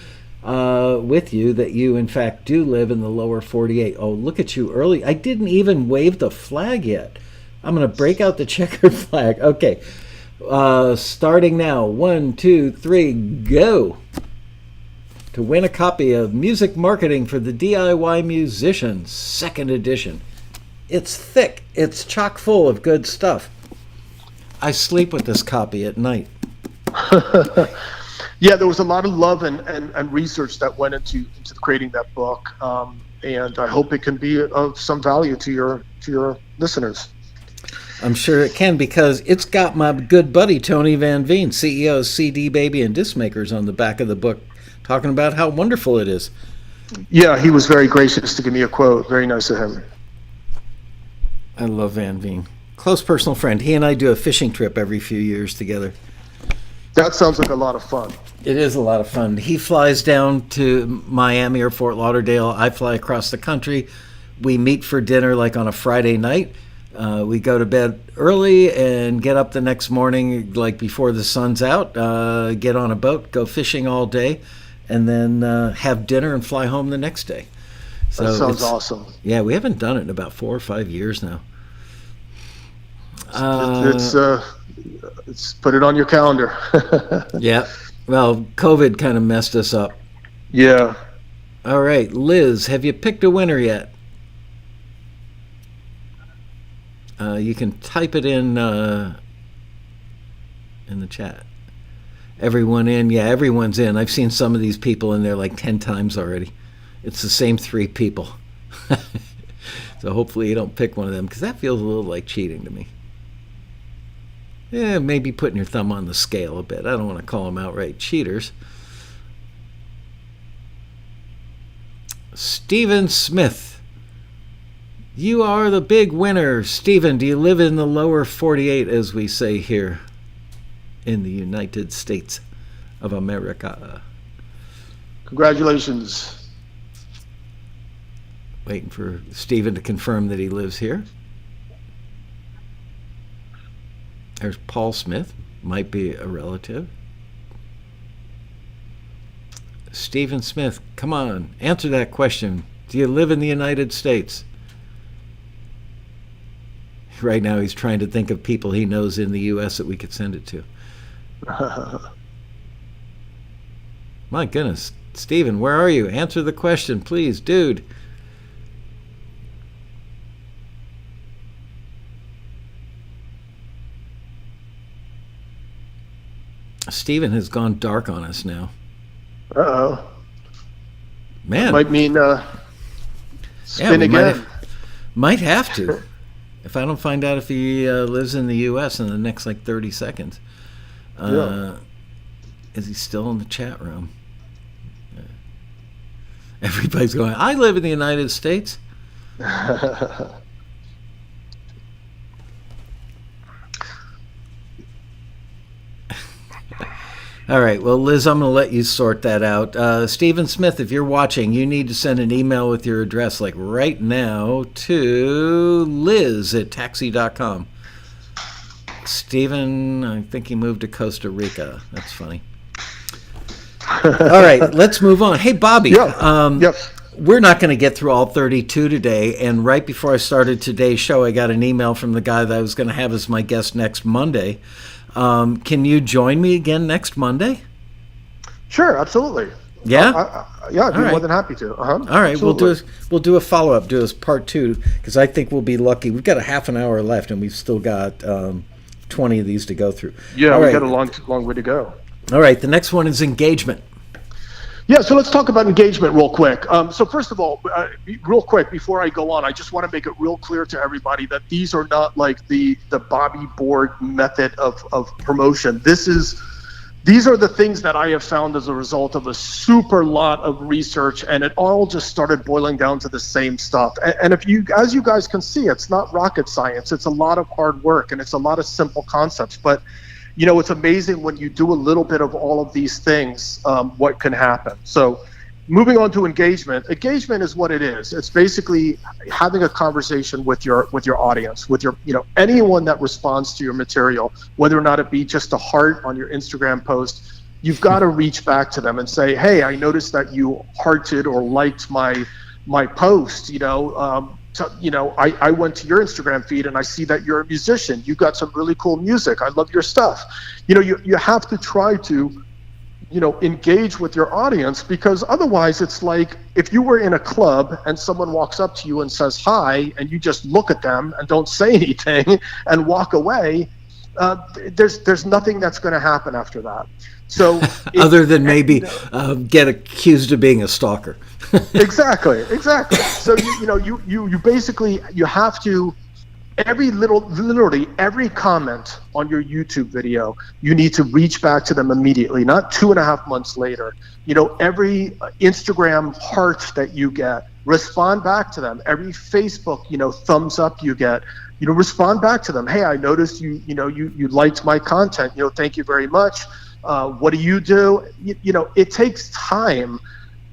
with you that you, in fact, do live in the lower 48. Oh, look at you early. I didn't even wave the flag yet. I'm going to break out the checkered flag. Okay. Starting now. 1, 2, 3, go. To win a copy of Music Marketing for the DIY Musician, 2nd edition. It's thick. It's chock full of good stuff. I sleep with this copy at night. Yeah, there was a lot of love and research that went into creating that book, and I hope it can be of some value to your listeners. I'm sure it can, because it's got my good buddy Tony Van Veen, CEO of CD Baby and Disc Makers, on the back of the book, talking about how wonderful it is. Yeah, he was very gracious to give me a quote. Very nice of him. I love Van Veen. Close personal friend. He and I do a fishing trip every few years together. That sounds like a lot of fun. It is a lot of fun. He flies down to Miami or Fort Lauderdale. I fly across the country. We meet for dinner like on a Friday night. We go to bed early and get up the next morning, like before the sun's out, get on a boat, go fishing all day, and then have dinner and fly home the next day. So that sounds awesome. Yeah, we haven't done it in about 4 or 5 years now. It's put it on your calendar. Yeah. Well, COVID kind of messed us up. Yeah. All right, Liz, have you picked a winner yet? You can type it in the chat. Everyone in? Yeah, everyone's in. I've seen some of these people in there like 10 times already. It's the same 3 people. So hopefully you don't pick one of them, because that feels a little like cheating to me. Yeah, maybe putting your thumb on the scale a bit. I don't want to call them outright cheaters. Stephen Smith. You are the big winner. Stephen, do you live in the lower 48, as we say here in the United States of America? Congratulations. Waiting for Stephen to confirm that he lives here. There's Paul Smith. Might be a relative. Stephen Smith, come on, answer that question. Do you live in the United States? Right now he's trying to think of people he knows in the U.S. that we could send it to. My goodness. Stephen, where are you? Answer the question, please, dude. Stephen has gone dark on us now. Uh-oh. Man. That might mean spin again. Might have to. If I don't find out if he lives in the U.S. in the next, 30 seconds. Yeah. Is he still in the chat room? Everybody's going, I live in the United States. All right. Well, Liz, I'm going to let you sort that out. Stephen Smith, if you're watching, you need to send an email with your address, right now, to liz@taxi.com. Stephen, I think he moved to Costa Rica. That's funny. All right. Let's move on. Hey, Bobby. Yeah. Yes. we're not going to get through all 32 today. And right before I started today's show, I got an email from the guy that I was going to have as my guest next Monday. Can you join me again next Monday? Sure, absolutely. Yeah? Yeah, I'd be right. more than happy to. All right, absolutely. we'll do a follow-up, do a part 2, because I think we'll be lucky. We've got a half an hour left, and we've still got 20 of these to go through. Yeah, all we right. got a long way to go. All right, the next one is engagement. Yeah, so let's talk about engagement real quick. So first of all, real quick, before I go on, I just want to make it real clear to everybody that these are not like the Bobby Borg method of promotion. These are the things that I have found as a result of a super lot of research, and it all just started boiling down to the same stuff. And as you guys can see, it's not rocket science. It's a lot of hard work, and it's a lot of simple concepts. But it's amazing when you do a little bit of all of these things, what can happen. So moving on to engagement. Engagement is what it is. It's basically having a conversation with your audience, with your anyone that responds to your material, whether or not it be just a heart on your Instagram post. You've got to reach back to them and say, hey, I noticed that you hearted or liked my post. I went to your Instagram feed and I see that you're a musician. You got some really cool music. I love your stuff. You have to try to engage with your audience, because otherwise it's like if you were in a club and someone walks up to you and says hi and you just look at them and don't say anything and walk away, there's nothing that's going to happen after that. So other than maybe get accused of being a stalker. Exactly. So you basically have to, literally every comment on your YouTube video, you need to reach back to them immediately, not 2.5 months later. Every Instagram heart that you get, respond back to them. Every Facebook, thumbs up you get, respond back to them. Hey, I noticed you liked my content. Thank you very much. What do you do? It takes time.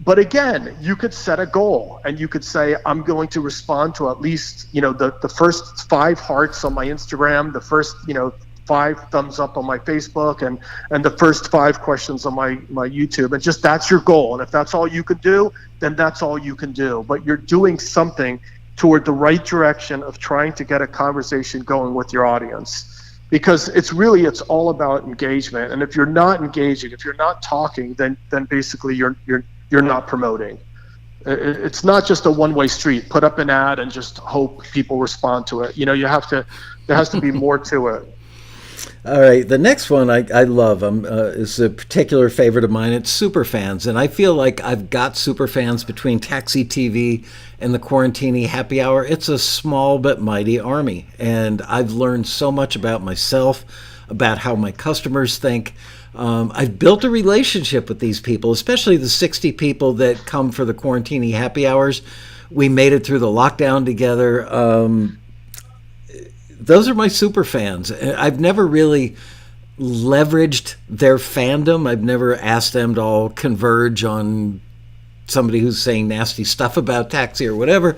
But again, you could set a goal and you could say, I'm going to respond to at least, the first 5 hearts on my Instagram, the first, 5 thumbs up on my Facebook, and the first 5 questions on my YouTube. And just that's your goal. And if that's all you can do, then that's all you can do. But you're doing something toward the right direction of trying to get a conversation going with your audience. Because it's all about engagement. And if you're not engaging, if you're not talking, then basically you're not promoting. It's not just a one-way street. Put up an ad and just hope people respond to it. There has to be more to it. All right, the next one I love is a particular favorite of mine. It's Superfans, and I feel like I've got Superfans between Taxi TV and the Quarantini Happy Hour. It's a small but mighty army, and I've learned so much about myself, about how my customers think. I've built a relationship with these people, especially the 60 people that come for the Quarantini Happy Hours. We made it through the lockdown together. Those are my super fans. I've never really leveraged their fandom. I've never asked them to all converge on somebody who's saying nasty stuff about Taxi or whatever,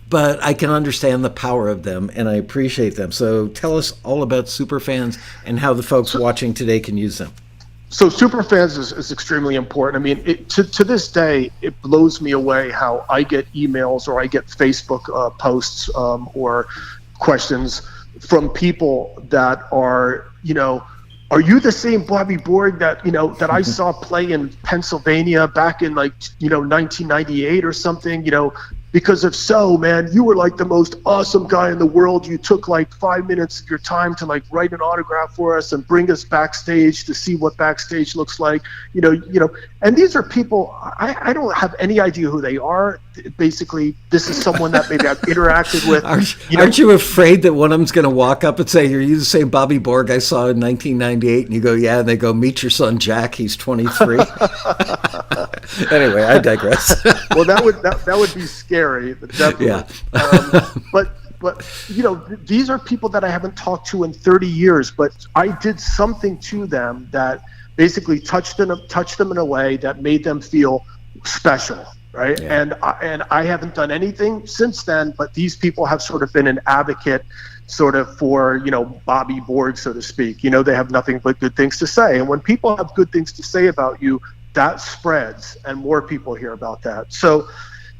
but I can understand the power of them and I appreciate them. So tell us all about Superfans and how the folks watching today can use them. So Superfans is extremely important. I mean, to this day, it blows me away how I get emails or I get Facebook posts or questions from people that are, are you the same Bobby Borg that I saw play in Pennsylvania back in 1998 or something? Because if so, man, you were like the most awesome guy in the world. You took like 5 minutes of your time to write an autograph for us and bring us backstage to see what backstage looks like. And these are people, I don't have any idea who they are. Basically, this is someone that maybe I've interacted with. Aren't you afraid that one of them's going to walk up and say, "Are you the same Bobby Borg I saw in 1998?" And you go, "Yeah." And they go, "Meet your son Jack. He's 23." Anyway, I digress. Well, that would be scary. Definitely. Yeah. But these are people that I haven't talked to in 30 years, but I did something to them that basically touched them in a way that made them feel special, right? Yeah. And I haven't done anything since then, but these people have sort of been an advocate sort of for, Bobby Borg, so to speak. They have nothing but good things to say. And when people have good things to say about you, that spreads and more people hear about that. So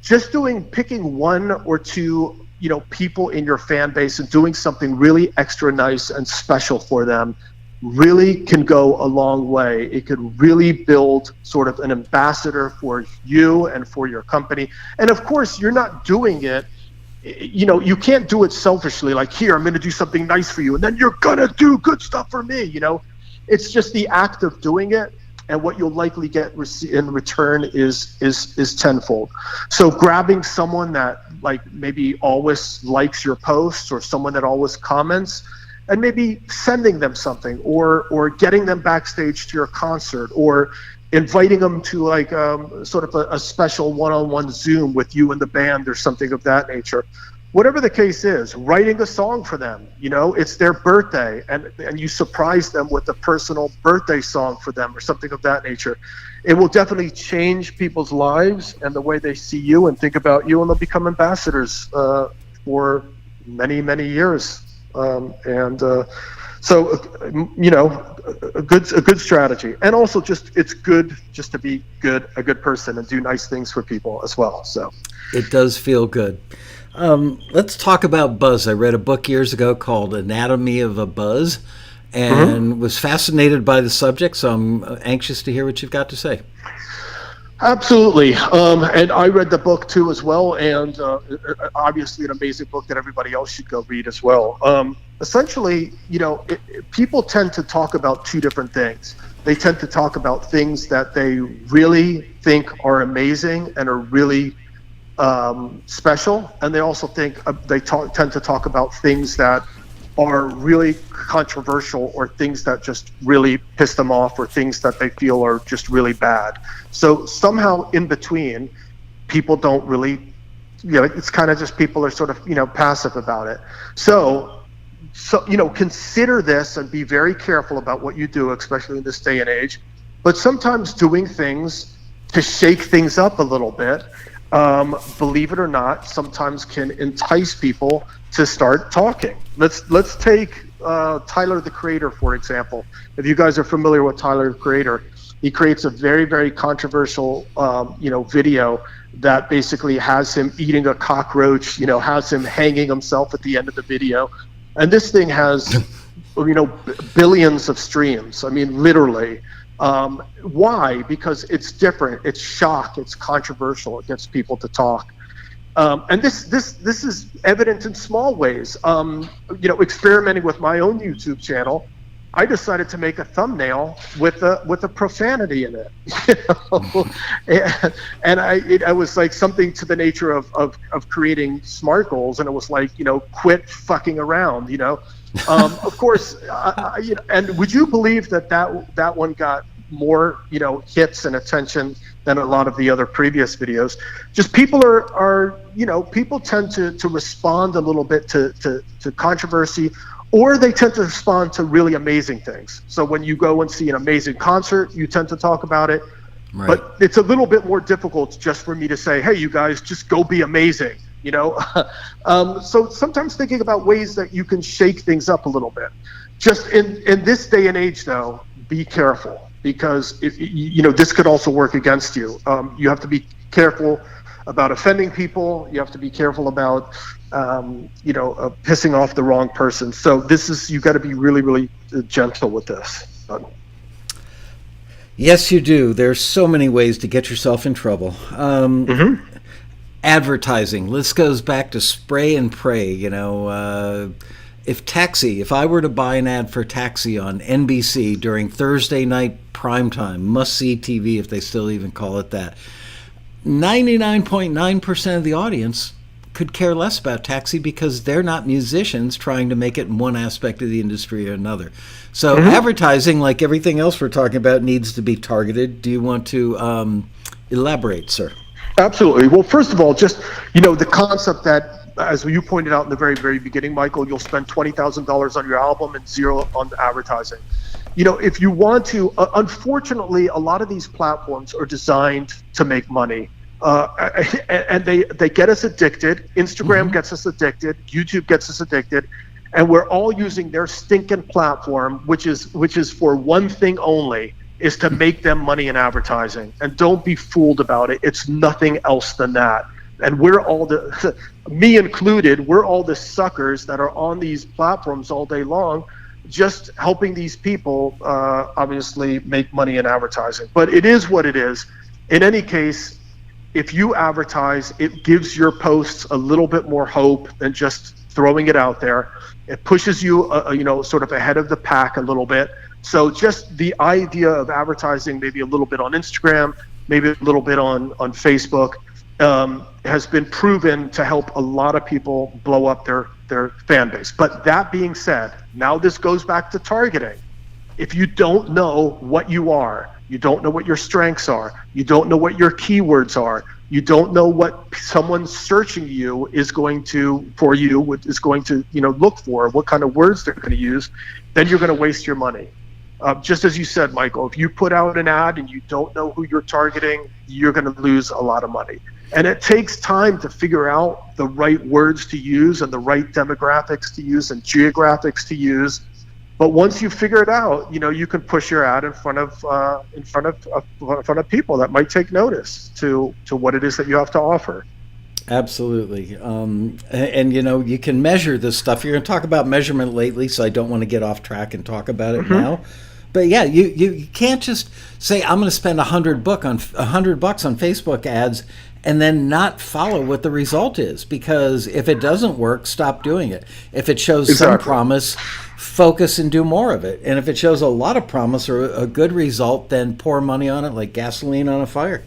just picking one or two, people in your fan base and doing something really extra nice and special for them really can go a long way. It could really build sort of an ambassador for you and for your company. And of course, you're not doing it, you can't do it selfishly, like, here, I'm going to do something nice for you, and then you're going to do good stuff for me, It's just the act of doing it, and what you'll likely get in return is tenfold. So grabbing someone that maybe always likes your posts, or someone that always comments, and maybe sending them something, or getting them backstage to your concert, or inviting them to sort of a special one-on-one Zoom with you and the band or something of that nature. Whatever the case is, writing a song for them, it's their birthday, and you surprise them with a personal birthday song for them or something of that nature. It will definitely change people's lives and the way they see you and think about you, and they'll become ambassadors for many, many years. So a good strategy, and also it's good just to be a good person and do nice things for people as well. So it does feel good. Let's talk about buzz. I read a book years ago called Anatomy of a Buzz, and was fascinated by the subject, so I'm anxious to hear what you've got to say. Absolutely. And I read the book too as well, and obviously an amazing book that everybody else should go read as well. Essentially, people tend to talk about two different things. They tend to talk about things that they really think are amazing and are really special, and they also think tend to talk about things that are really controversial, or things that just really piss them off, or things that they feel are just really bad. So somehow in between, people don't really, it's kind of just people are sort of, passive about it. So consider this and be very careful about what you do, especially in this day and age. But sometimes doing things to shake things up a little bit, believe it or not, sometimes can entice people to start talking. Let's take Tyler the Creator, for example. If you guys are familiar with Tyler the Creator, he creates a very, very controversial video that basically has him eating a cockroach, has him hanging himself at the end of the video. And this thing has billions of streams. I mean, literally. Why? Because it's different, it's shock, it's controversial, it gets people to talk. And this is evident in small ways. Experimenting with my own YouTube channel, I decided to make a thumbnail with a profanity in it. And I was like something to the nature of creating SMART goals, and it was like, quit fucking around, Of course, and would you believe that one got more, hits and attention than a lot of the other previous videos? Just people people tend to respond a little bit to controversy, or they tend to respond to really amazing things. So when you go and see an amazing concert, you tend to talk about it. Right. But it's a little bit more difficult just for me to say, hey, you guys, just go be amazing. So sometimes thinking about ways that you can shake things up a little bit. Just in this day and age, though, be careful, because this could also work against you. You have to be careful about offending people. You have to be careful about pissing off the wrong person. So you got to be really, really gentle with this. Yes, you do. There's so many ways to get yourself in trouble. Advertising. This goes back to spray and pray. If I were to buy an ad for Taxi on NBC during Thursday night primetime, must-see TV if they still even call it that, 99.9% of the audience could care less about Taxi, because they're not musicians trying to make it in one aspect of the industry or another. So advertising, like everything else we're talking about, needs to be targeted. Do you want to elaborate, sir? Absolutely. Well, first of all, just, the concept that, as you pointed out in the very, very beginning, Michael, you'll spend $20,000 on your album and zero on advertising. If you want to, unfortunately, a lot of these platforms are designed to make money. And they get us addicted. Instagram gets us addicted. YouTube gets us addicted. And we're all using their stinking platform, which is for one thing only, is to make them money in advertising. And don't be fooled about it. It's nothing else than that. and we're all the, me included, we're all the suckers that are on these platforms all day long, just helping these people obviously make money in advertising. But it is what it is. In any case, if you advertise, it gives your posts a little bit more hope than just throwing it out there. It pushes you, sort of ahead of the pack a little bit. So just the idea of advertising, maybe a little bit on Instagram, maybe a little bit on Facebook, has been proven to help a lot of people blow up their fan base. But that being said, now this goes back to targeting. If you don't know what you are, you don't know what your strengths are, you don't know what your keywords are, you don't know what someone searching you is going to look for, what kind of words they're going to use, then you're going to waste your money. Just as you said, Michael, if you put out an ad and you don't know who you're targeting, you're going to lose a lot of money. And it takes time to figure out the right words to use and the right demographics to use and geographics to use. But once you figure it out, you can push your ad in front of people that might take notice to what it is that you have to offer. Absolutely. And you can measure this stuff. You're going to talk about measurement lately, so I don't want to get off track and talk about it now. But yeah, you can't just say I'm going to spend $100 on Facebook ads and then not follow what the result is, because if it doesn't work, stop doing it. If it shows some promise, focus and do more of it. And if it shows a lot of promise or a good result, then pour money on it like gasoline on a fire.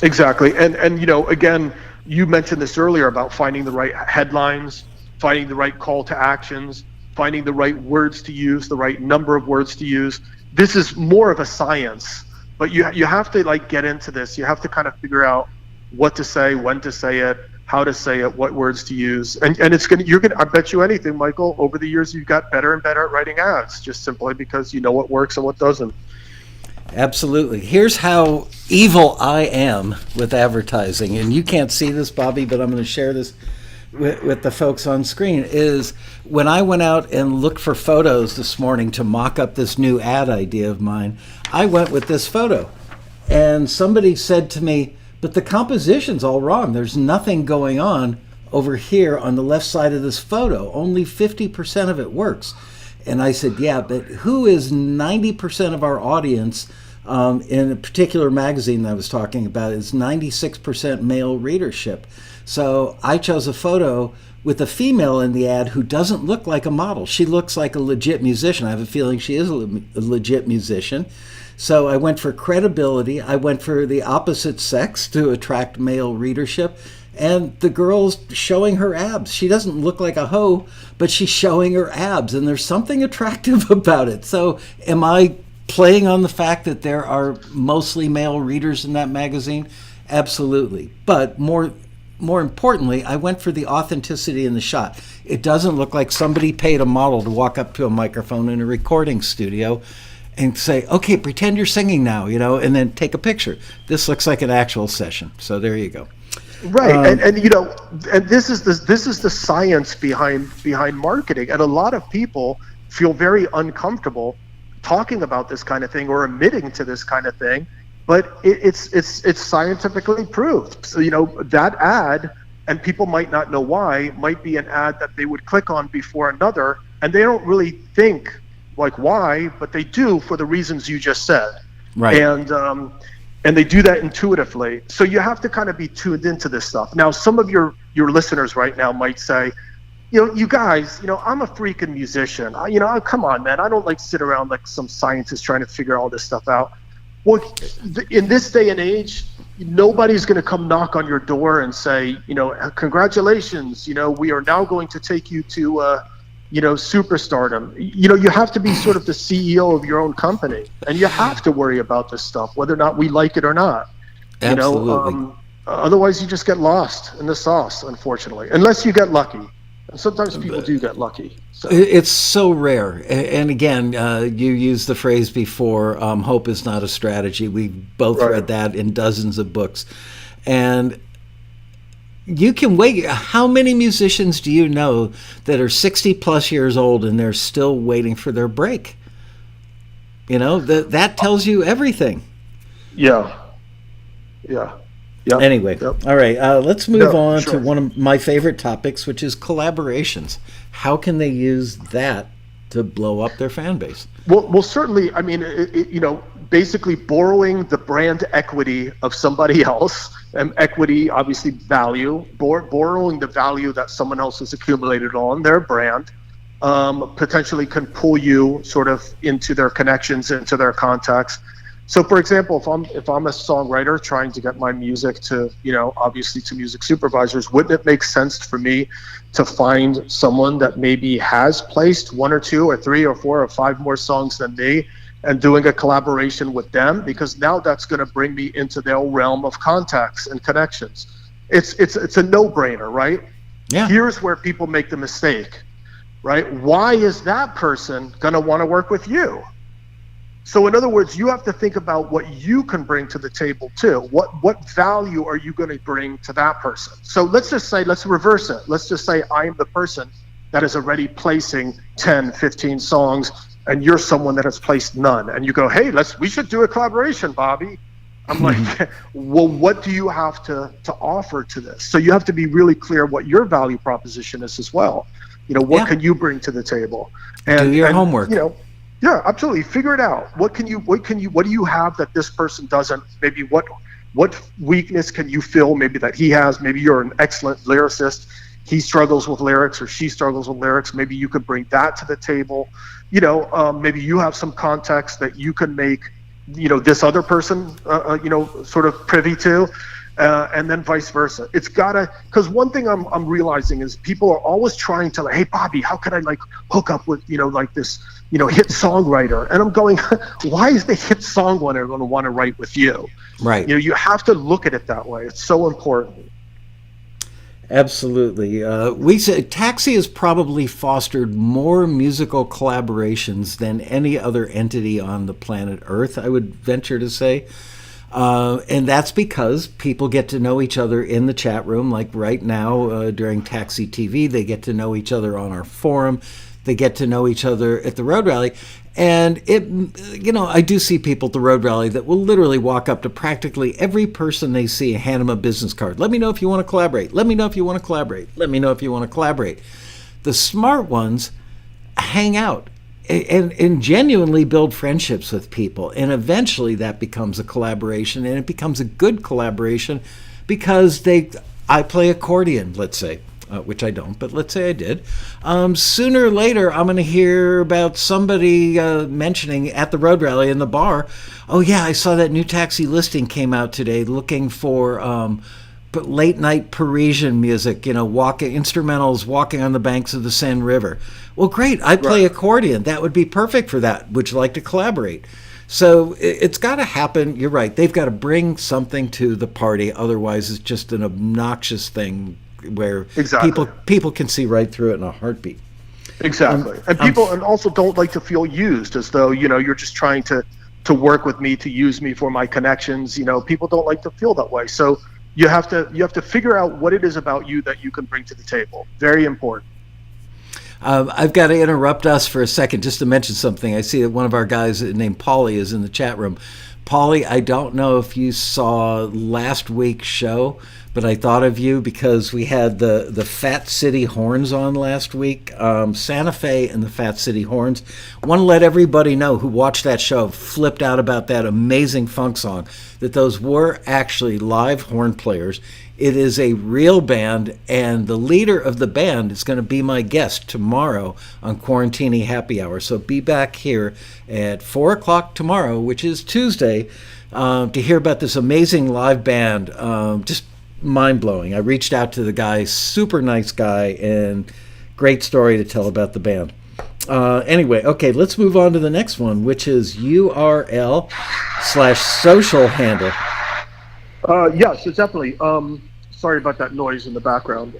Exactly. And again, you mentioned this earlier about finding the right headlines, finding the right call to actions, finding the right words to use, the right number of words to use. This is more of a science, but you have to get into this. You have to kind of figure out what to say, when to say it, how to say it, what words to use. And I bet you anything, Michael, over the years you've got better and better at writing ads, just simply because you know what works and what doesn't. Absolutely. Here's how evil I am with advertising, and you can't see this, Bobby, but I'm going to share this with the folks on screen, is when I went out and looked for photos this morning to mock up this new ad idea of mine, I went with this photo. And somebody said to me, but the composition's all wrong. There's nothing going on over here on the left side of this photo. Only 50% of it works. And I said, yeah, but who is 90% of our audience in a particular magazine that I was talking about is 96% male readership. So I chose a photo with a female in the ad who doesn't look like a model. She looks like a legit musician. I have a feeling she is a legit musician. So I went for credibility. I went for the opposite sex to attract male readership. And the girl's showing her abs. She doesn't look like a hoe, but she's showing her abs. And there's something attractive about it. So am I playing on the fact that there are mostly male readers in that magazine? Absolutely. But more importantly, I went for the authenticity in the shot. It doesn't look like somebody paid a model to walk up to a microphone in a recording studio and say, okay, pretend you're singing now, and then take a picture. This looks like an actual session. So there you go. Right, and this is the science behind marketing, and a lot of people feel very uncomfortable talking about this kind of thing or admitting to this kind of thing, but it's scientifically proved. So that ad, and people might not know why, might be an ad that they would click on before another, and they don't really think why, but they do for the reasons you just said. Right. And they do that intuitively. So you have to kind of be tuned into this stuff. Now, some of your listeners right now might say, you guys, I'm a freaking musician. Come on, man. I don't sit around like some scientist trying to figure all this stuff out. Well, in this day and age, nobody's going to come knock on your door and say, congratulations, we are now going to take you to superstardom. You have to be sort of the CEO of your own company, and you have to worry about this stuff, whether or not we like it or not. Absolutely. Otherwise you just get lost in the sauce, unfortunately, unless you get lucky. And sometimes people do get lucky. So. It's so rare. And again, you used the phrase before, hope is not a strategy. We've both read that in dozens of books. And you can wait. How many musicians do you know that are 60 plus years old and they're still waiting for their break? That tells you everything. Yeah. Yep. Anyway, Yep. all right, let's move No, on to sure. one of my favorite topics, which is collaborations. How can they use that to blow up their fan base? Well, certainly. I mean, basically borrowing the brand equity of somebody else, and equity, obviously value, borrowing the value that someone else has accumulated on their brand, potentially can pull you sort of into their connections, into their contacts. So, for example, if I'm a songwriter trying to get my music to, obviously to music supervisors, wouldn't it make sense for me to find someone that maybe has placed one or two or three or four or five more songs than me, and doing a collaboration with them? Because now that's going to bring me into their realm of contacts and connections. It's a no-brainer, right? Yeah. Here's where people make the mistake, right? Why is that person going to want to work with you? So in other words, you have to think about what you can bring to the table too. What value are you going to bring to that person? So let's reverse it. Let's just say I am the person that is already placing 10, 15 songs, and you're someone that has placed none. And you go, hey, we should do a collaboration, Bobby. I'm like, well, what do you have to offer to this? So you have to be really clear what your value proposition is as well. What can you bring to the table? And do your homework. Yeah, absolutely. Figure it out. What do you have that this person doesn't? Maybe what weakness can you fill? Maybe that he has. Maybe you're an excellent lyricist. He struggles with lyrics, or she struggles with lyrics. Maybe you could bring that to the table. Maybe you have some context that you can make, this other person, sort of privy to. And then vice versa. It's because one thing I'm realizing is people are always trying to, like, hey, Bobby, how could I hook up with, this, hit songwriter? And I'm going, why is the hit songwriter going to want to write with you? Right. You have to look at it that way. It's so important. Absolutely. We say Taxi has probably fostered more musical collaborations than any other entity on the planet Earth, I would venture to say. And that's because people get to know each other in the chat room. Like right now, during Taxi TV, they get to know each other on our forum. They get to know each other at the road rally. And I do see people at the road rally that will literally walk up to practically every person they see and hand them a business card. Let me know if you want to collaborate. Let me know if you want to collaborate. Let me know if you want to collaborate. The smart ones hang out and genuinely build friendships with people. And eventually that becomes a collaboration, and it becomes a good collaboration because I play accordion, let's say, which I don't, but let's say I did. Sooner or later, I'm going to hear about somebody mentioning at the road rally in the bar, oh yeah, I saw that new Taxi listing came out today looking for late night Parisian music, instrumentals walking on the banks of the Seine River. Well, great. I play accordion. That would be perfect for that. Would you like to collaborate? So it's got to happen. You're right. They've got to bring something to the party. Otherwise, it's just an obnoxious thing where people can see right through it in a heartbeat. Exactly. And people and also don't like to feel used as though, you're just trying to work with me, to use me for my connections. People don't like to feel that way. So you have to figure out what it is about you that you can bring to the table. Very important. I've got to interrupt us for a second just to mention something. I see that one of our guys named Paulie is in the chat room. Paulie, I don't know if you saw last week's show, but I thought of you because we had the Fat City Horns on last week. Santa Fe and the Fat City Horns. Want to let everybody know who watched that show, flipped out about that amazing funk song, that those were actually live horn players. It is a real band, and the leader of the band is going to be my guest tomorrow on Quarantini Happy Hour. So be back here at 4 o'clock tomorrow, which is Tuesday, to hear about this amazing live band. Just mind-blowing. I reached out to the guy, super nice guy, and great story to tell about the band. Anyway, okay, let's move on to the next one, which is URL/social handle. Yes, it's definitely. Sorry about that noise in the background.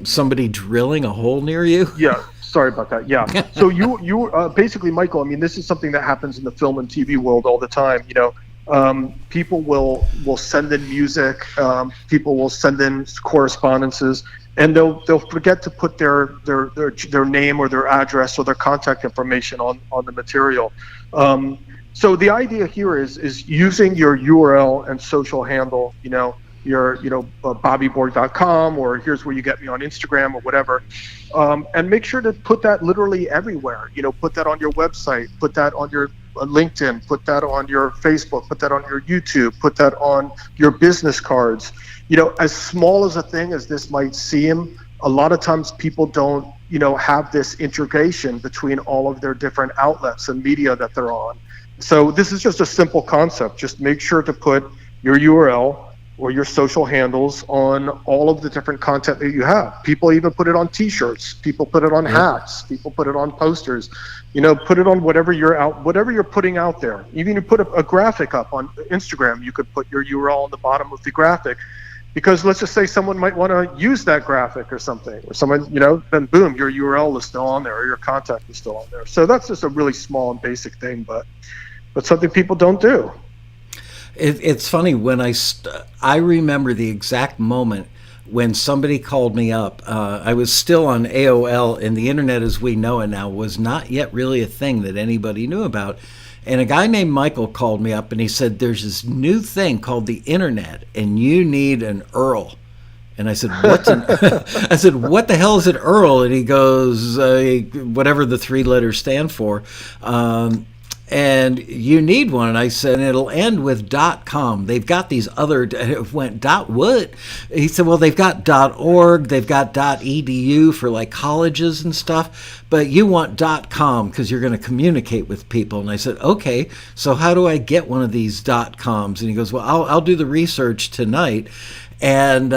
Somebody drilling a hole near you? Yeah, sorry about that. Yeah. So you basically, Michael, I mean, this is something that happens in the film and TV world all the time. People will send in music. People will send in correspondences, and they'll forget to put their name or their address or their contact information on the material. So the idea here is using your URL and social handle, bobbyborg.com, or here's where you get me on Instagram or whatever. And make sure to put that literally everywhere. Put that on your website, put that on your LinkedIn, put that on your Facebook, put that on your YouTube, put that on your business cards. As small as a thing as this might seem, a lot of times people don't, have this integration between all of their different outlets and media that they're on. So this is just a simple concept. Just make sure to put your URL or your social handles on all of the different content that you have. People even put it on t-shirts. People put it on hats. People put it on posters. Put it on whatever you're putting out there. Even you put a graphic up on Instagram, you could put your URL on the bottom of the graphic. Because let's just say someone might want to use that graphic or something, or someone, then boom, your URL is still on there, or your contact is still on there. So that's just a really small and basic thing, but something people don't do. It's funny when I remember the exact moment when somebody called me up. I was still on AOL, and the internet as we know it now was not yet really a thing that anybody knew about. And a guy named Michael called me up and he said, there's this new thing called the internet and you need an URL. And I said, I said, what the hell is an URL? And he goes, whatever the three letters stand for. And you need one. And I said, it'll end with .com. They've got these other, went .what? He said, well, they've got .org, they've got .edu for like colleges and stuff, but you want .com because you're going to communicate with people. And I said, okay, so how do I get one of these .coms? And he goes, well, I'll do the research tonight. And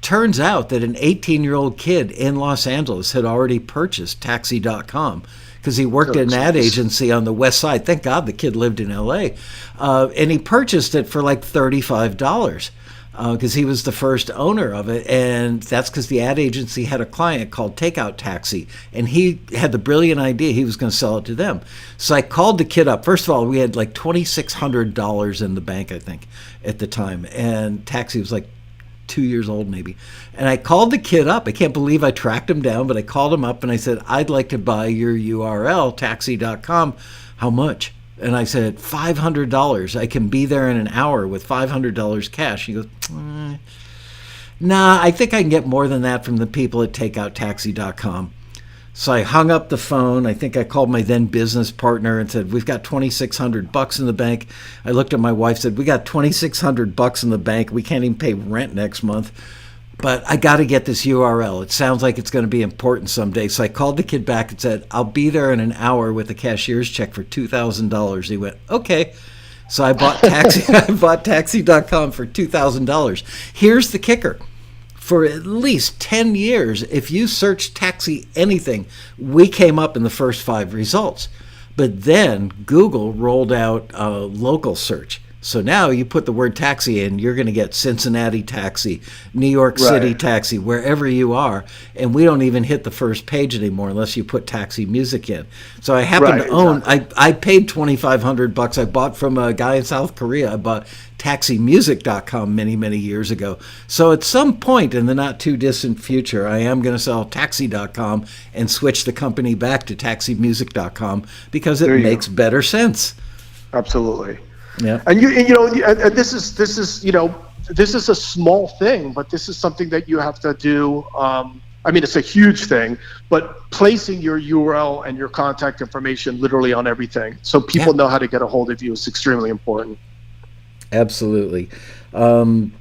turns out that an 18-year-old kid in Los Angeles had already purchased taxi.com. Because he worked at an ad agency on the west side. Thank God the kid lived in L.A. And he purchased it for like $35 because he was the first owner of it. And that's because the ad agency had a client called Takeout Taxi. And he had the brilliant idea he was going to sell it to them. So I called the kid up. First of all, we had like $2,600 in the bank, I think, at the time. And Taxi was like 2 years old maybe. And I called the kid up. I can't believe I tracked him down, but I called him up and I said, I'd like to buy your URL, taxi.com. How much? And I said, $500. I can be there in an hour with $500 cash. He goes, nah, I think I can get more than that from the people at takeouttaxi.com. So I hung up the phone. I think I called my then business partner and said, we've got $2,600 in the bank. I looked at my wife, said, we got $2,600 in the bank. We can't even pay rent next month. But I got to get this URL. It sounds like it's going to be important someday. So I called the kid back and said, I'll be there in an hour with a cashier's check for $2,000. He went, okay. So I bought taxi.com for $2,000. Here's the kicker. For at least 10 years, if you search taxi anything, we came up in the first 5 results. But then Google rolled out local search. So now you put the word taxi in, you're going to get Cincinnati taxi, New York City taxi, wherever you are. And we don't even hit the first page anymore unless you put taxi music in. So I happen to own, I paid $2,500. I bought from a guy in South Korea. I bought taximusic.com many, many years ago. So at some point in the not too distant future, I am going to sell taxi.com and switch the company back to taximusic.com because it makes better sense. Absolutely. Yeah. And and this is a small thing, but this is something that you have to do. I mean, it's a huge thing, but placing your URL and your contact information literally on everything so people know how to get a hold of you is extremely important. Absolutely. I'm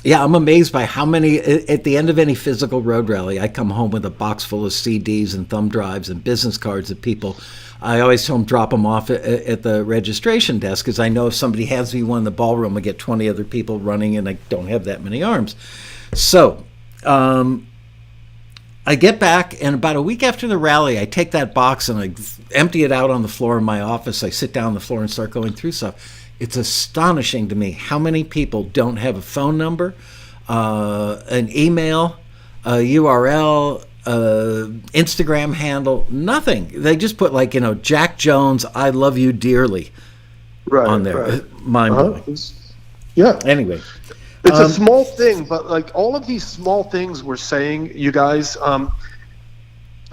amazed by how many, at the end of any physical road rally, I come home with a box full of CDs and thumb drives and business cards of people. I always tell them drop them off at the registration desk because I know if somebody hands me one in the ballroom, I get 20 other people running and I don't have that many arms. So I get back, and about a week after the rally, I take that box and I empty it out on the floor in my office. I sit down on the floor and start going through stuff. It's astonishing to me how many people don't have a phone number, an email, a URL, Instagram handle, nothing. They just put Jack Jones, I love you dearly on there. Mind-blowing. Yeah. Anyway. It's a small thing, but all of these small things we're saying, you guys,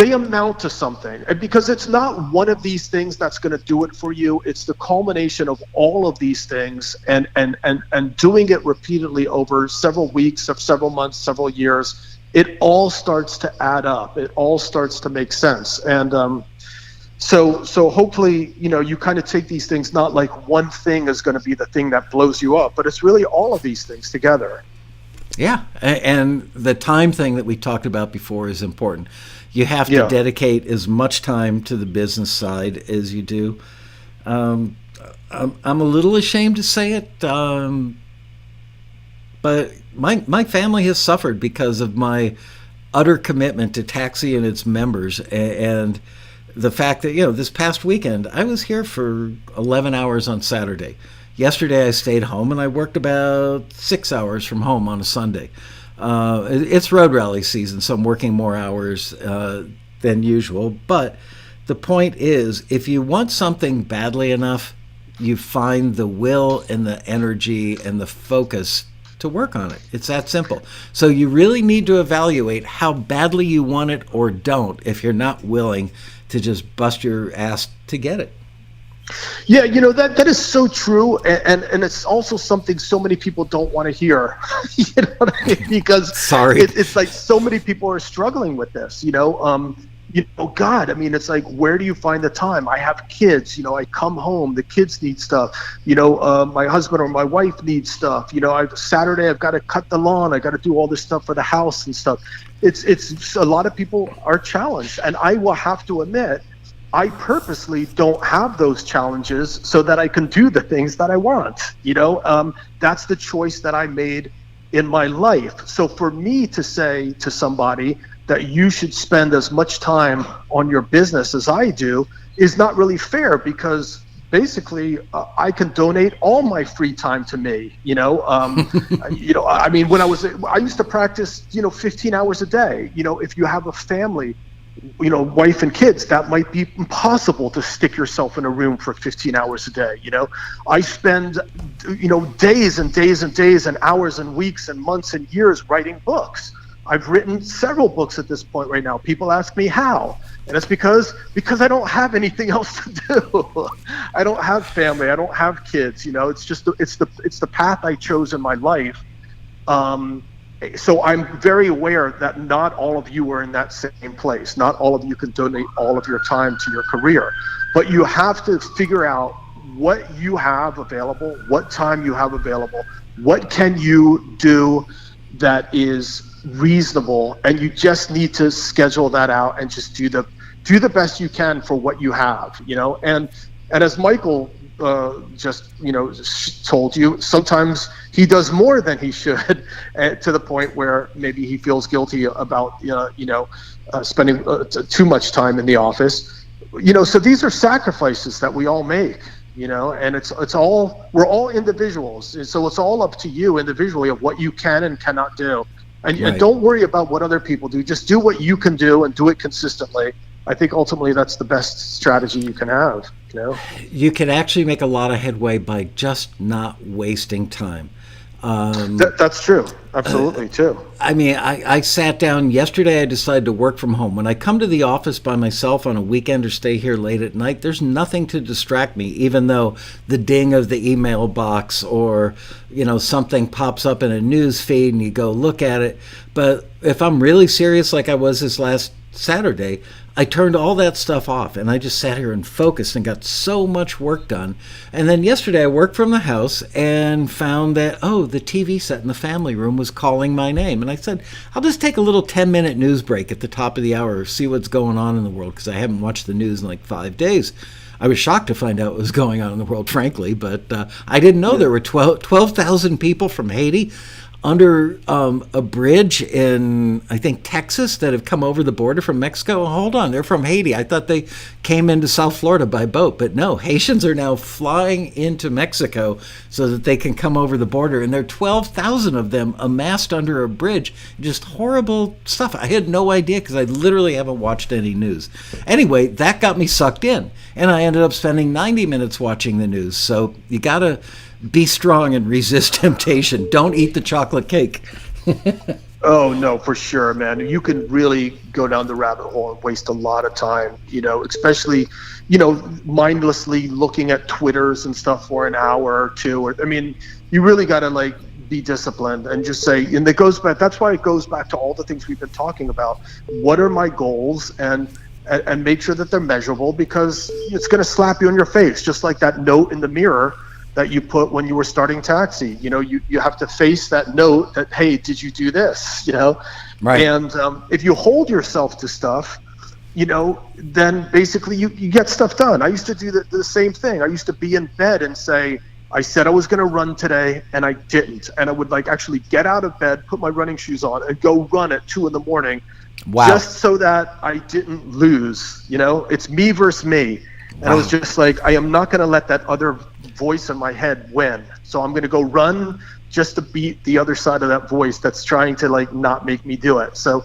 they amount to something. And because it's not one of these things that's going to do it for you, it's the culmination of all of these things, and doing it repeatedly over several weeks, of several months, several years. It all starts to add up. It all starts to make sense. And so hopefully, you kind of take these things, not like one thing is going to be the thing that blows you up, but it's really all of these things together. Yeah, and the time thing that we talked about before is important. You have to dedicate as much time to the business side as you do. I'm a little ashamed to say it, but my family has suffered because of my utter commitment to Taxi and its members, and the fact that, this past weekend, I was here for 11 hours on Saturday. Yesterday I stayed home and I worked about 6 hours from home on a Sunday. It's road rally season, so I'm working more hours than usual. But the point is, if you want something badly enough, you find the will and the energy and the focus to work on it. It's that simple. So you really need to evaluate how badly you want it or don't if you're not willing to just bust your ass to get it. Yeah, that is so true, and it's also something so many people don't want to hear. You know what I mean? Because it's like so many people are struggling with this. God, I mean, it's like, where do you find the time? I have kids. I come home, the kids need stuff. My husband or my wife needs stuff. Saturday I've got to cut the lawn. I got to do all this stuff for the house and stuff. It's a lot of people are challenged, and I will have to admit, I purposely don't have those challenges so that I can do the things that I want. That's the choice that I made in my life. So for me to say to somebody that you should spend as much time on your business as I do is not really fair, because basically I can donate all my free time to me. I mean, when I used to practice, 15 hours a day. If you have a family, wife and kids, that might be impossible to stick yourself in a room for 15 hours a day. I spend, days and days and days and hours and weeks and months and years writing books. I've written several books at this point right now. People ask me how, and it's because I don't have anything else to do. I don't have family. I don't have kids. It's just it's the path I chose in my life. So I'm very aware that not all of you are in that same place. Not all of you can donate all of your time to your career, but you have to figure out what you have available, what time you have available, what can you do that is reasonable, and you just need to schedule that out and just do the best you can for what you have. And as Michael just told you, sometimes he does more than he should, to the point where maybe he feels guilty about spending too much time in the office. So these are sacrifices that we all make, and we're all individuals, and so it's all up to you individually of what you can and cannot do. And don't worry about what other people do. Just do what you can do and do it consistently. I think ultimately that's the best strategy you can have. You can actually make a lot of headway by just not wasting time. That's true. Absolutely, too. I mean, I sat down yesterday. I decided to work from home. When I come to the office by myself on a weekend or stay here late at night, there's nothing to distract me, even though the ding of the email box or, something pops up in a news feed and you go look at it. But if I'm really serious, like I was this last Saturday, I turned all that stuff off and I just sat here and focused and got so much work done. And then yesterday I worked from the house and found that, the TV set in the family room was calling my name. And I said, I'll just take a little 10-minute news break at the top of the hour, see what's going on in the world, because I haven't watched the news in like 5 days. I was shocked to find out what was going on in the world, frankly, but I didn't know there were 12,000 people from Haiti under a bridge in, I think, Texas that have come over the border from Mexico. Hold on, they're from Haiti. I thought they came into South Florida by boat, but no, Haitians are now flying into Mexico so that they can come over the border, and there are 12,000 of them amassed under a bridge. Just horrible stuff. I had no idea because I literally haven't watched any news. Anyway, that got me sucked in, and I ended up spending 90 minutes watching the news. So you got to be strong and resist temptation. Don't eat the chocolate cake. Oh no, for sure, man. You can really go down the rabbit hole and waste a lot of time, especially, mindlessly looking at Twitters and stuff for an hour or two. I mean, you really got to like be disciplined and just say, and it goes back, that's why it goes back to all the things we've been talking about. What are my goals? And make sure that they're measurable, because it's going to slap you in your face, just like that note in the mirror that you put when you were starting Taxi. You have to face that note that, hey, did you do this? Right. And if you hold yourself to stuff, then basically you get stuff done. I used to do the same thing. I used to be in bed and say, I said I was going to run today, and I didn't. And I would actually get out of bed, put my running shoes on, and go run at 2 a.m. Wow. Just so that I didn't lose. It's me versus me. And I was just like, I am not going to let that other voice in my head win. So I'm going to go run just to beat the other side of that voice that's trying to not make me do it. So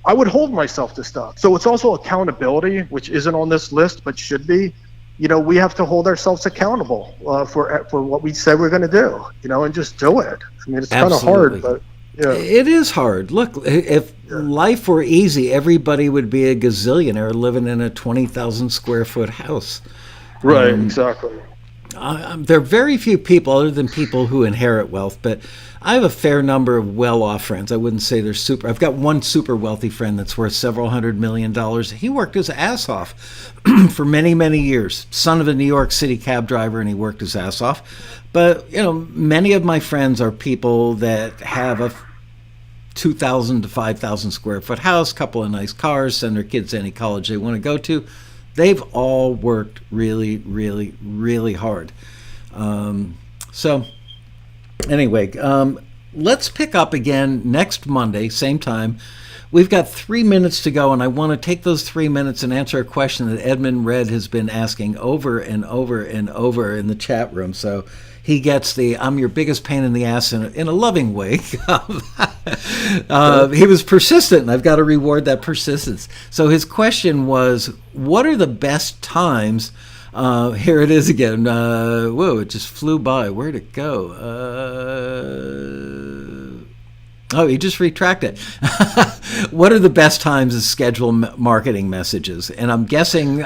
I would hold myself to stuff. So it's also accountability, which isn't on this list, but should be. We have to hold ourselves accountable for what we say we're going to do, and just do it. I mean, it's kind of hard, but yeah. It is hard. Look, if life were easy, everybody would be a gazillionaire living in a 20,000 square foot house. Right, exactly. There are very few people, other than people who inherit wealth, but I have a fair number of well-off friends. I wouldn't say they're super. I've got one super wealthy friend that's worth several $100 million. He worked his ass off for many, many years. Son of a New York City cab driver, and he worked his ass off. But, many of my friends are people that have a 2,000 to 5,000 square foot house, couple of nice cars, send their kids to any college they want to go to. They've all worked really, really, really hard. So anyway, let's pick up again next Monday, same time. We've got 3 minutes to go, and I want to take those 3 minutes and answer a question that Edmund Red has been asking over and over and over in the chat room. So he gets the "I'm your biggest pain in the ass" in a loving way. He was persistent, and I've got to reward that persistence. So his question was, what are the best times? Here it is again. Whoa, it just flew by. Where'd it go? Oh, he just retracted. What are the best times to schedule marketing messages? And I'm guessing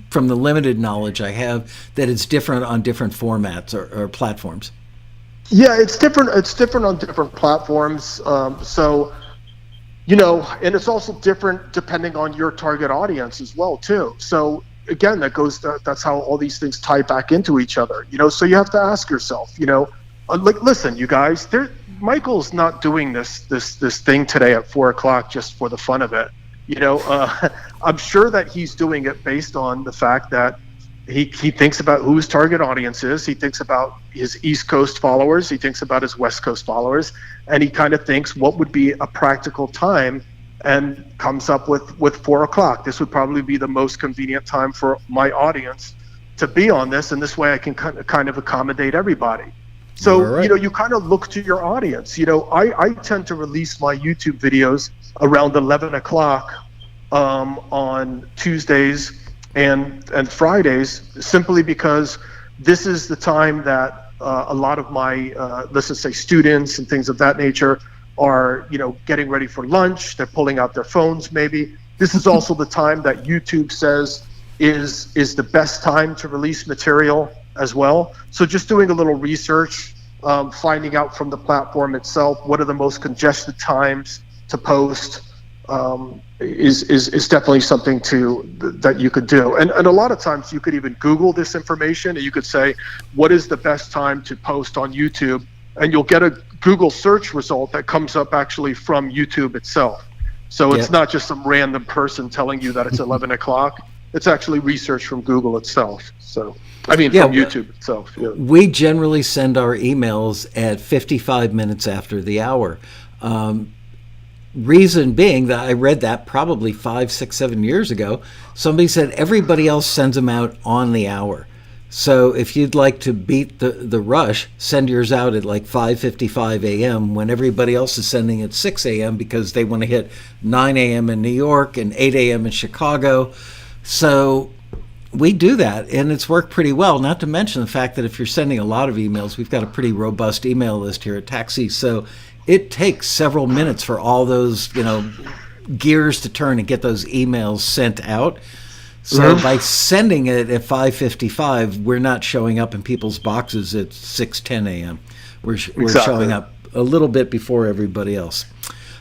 from the limited knowledge I have that it's different on different formats or platforms. Yeah, it's different. It's different on different platforms. And it's also different depending on your target audience as well, too. So again, that's how all these things tie back into each other. So you have to ask yourself, listen, you guys, Michael's not doing this thing today at 4:00 just for the fun of it. I'm sure that he's doing it based on the fact that he thinks about who his target audience is. He thinks about his East Coast followers. He thinks about his West Coast followers, and he kind of thinks what would be a practical time, and comes up with 4:00. This would probably be the most convenient time for my audience to be on this, and this way I can kind of accommodate everybody. So, right. You kind of look to your audience. I tend to release my YouTube videos around 11:00 on Tuesdays and Fridays, simply because this is the time that a lot of my, let's just say, students and things of that nature are, getting ready for lunch. They're pulling out their phones maybe. This is also the time that YouTube says is the best time to release material as well. So just doing a little research, finding out from the platform itself what are the most congested times to post, is definitely something that you could do. And a lot of times you could even Google this information, and you could say, what is the best time to post on YouTube? And you'll get a Google search result that comes up actually from YouTube itself. So it's not just some random person telling you that it's 11:00. It's actually research from Google itself. So, from YouTube itself. Yeah. We generally send our emails at 55 minutes after the hour. Reason being that I read that probably 5, 6, 7 years ago. Somebody said everybody else sends them out on the hour. So if you'd like to beat the rush, send yours out at like 5:55 a.m. when everybody else is sending at 6 a.m. because they want to hit 9 a.m. in New York and 8 a.m. in Chicago. So we do that, and it's worked pretty well, not to mention the fact that if you're sending a lot of emails, we've got a pretty robust email list here at Taxi. So it takes several minutes for all those, gears to turn and get those emails sent out. So by sending it at 5:55, we're not showing up in people's boxes at 6:10 a.m. We're showing up a little bit before everybody else.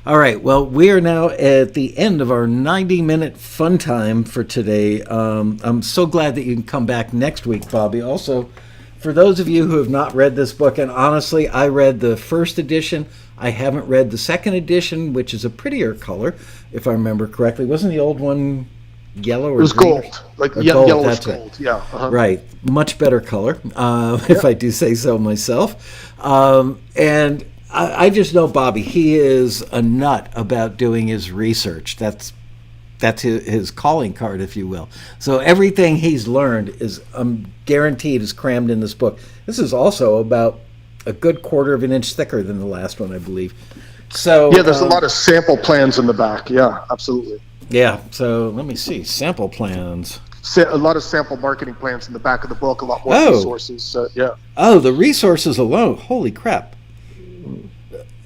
All right. Well, we are now at the end of our 90-minute fun time for today. I'm so glad that you can come back next week, Bobby. Also, for those of you who have not read this book, and honestly, I read the first edition. I haven't read the second edition, which is a prettier color, if I remember correctly. Wasn't the old one yellow or it was green? Gold. Like gold, yellowish gold. Yeah. Uh-huh. Right. Much better color, if I do say so myself. And I just know Bobby. He is a nut about doing his research. That's his calling card, if you will. So everything he's learned is, I'm guaranteed, is crammed in this book. This is also about a good quarter of an inch thicker than the last one, I believe. So yeah, there's a lot of sample plans in the back. Yeah, absolutely. Yeah. So let me see, sample plans. A lot of sample marketing plans in the back of the book. A lot more resources. Yeah. Oh, the resources alone. Holy crap.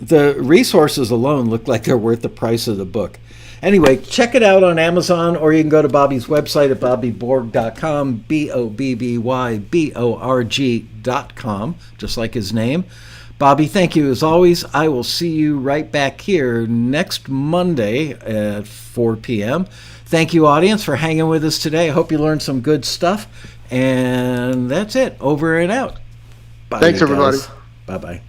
The resources alone look like they're worth the price of the book. Anyway, check it out on Amazon, or you can go to Bobby's website at bobbyborg.com, BOBBYBORG.com, just like his name. Bobby, thank you as always. I will see you right back here next Monday at 4 p.m. Thank you, audience, for hanging with us today. I hope you learned some good stuff. And that's it. Over and out. Bye, Thanks, everybody. Bye-bye.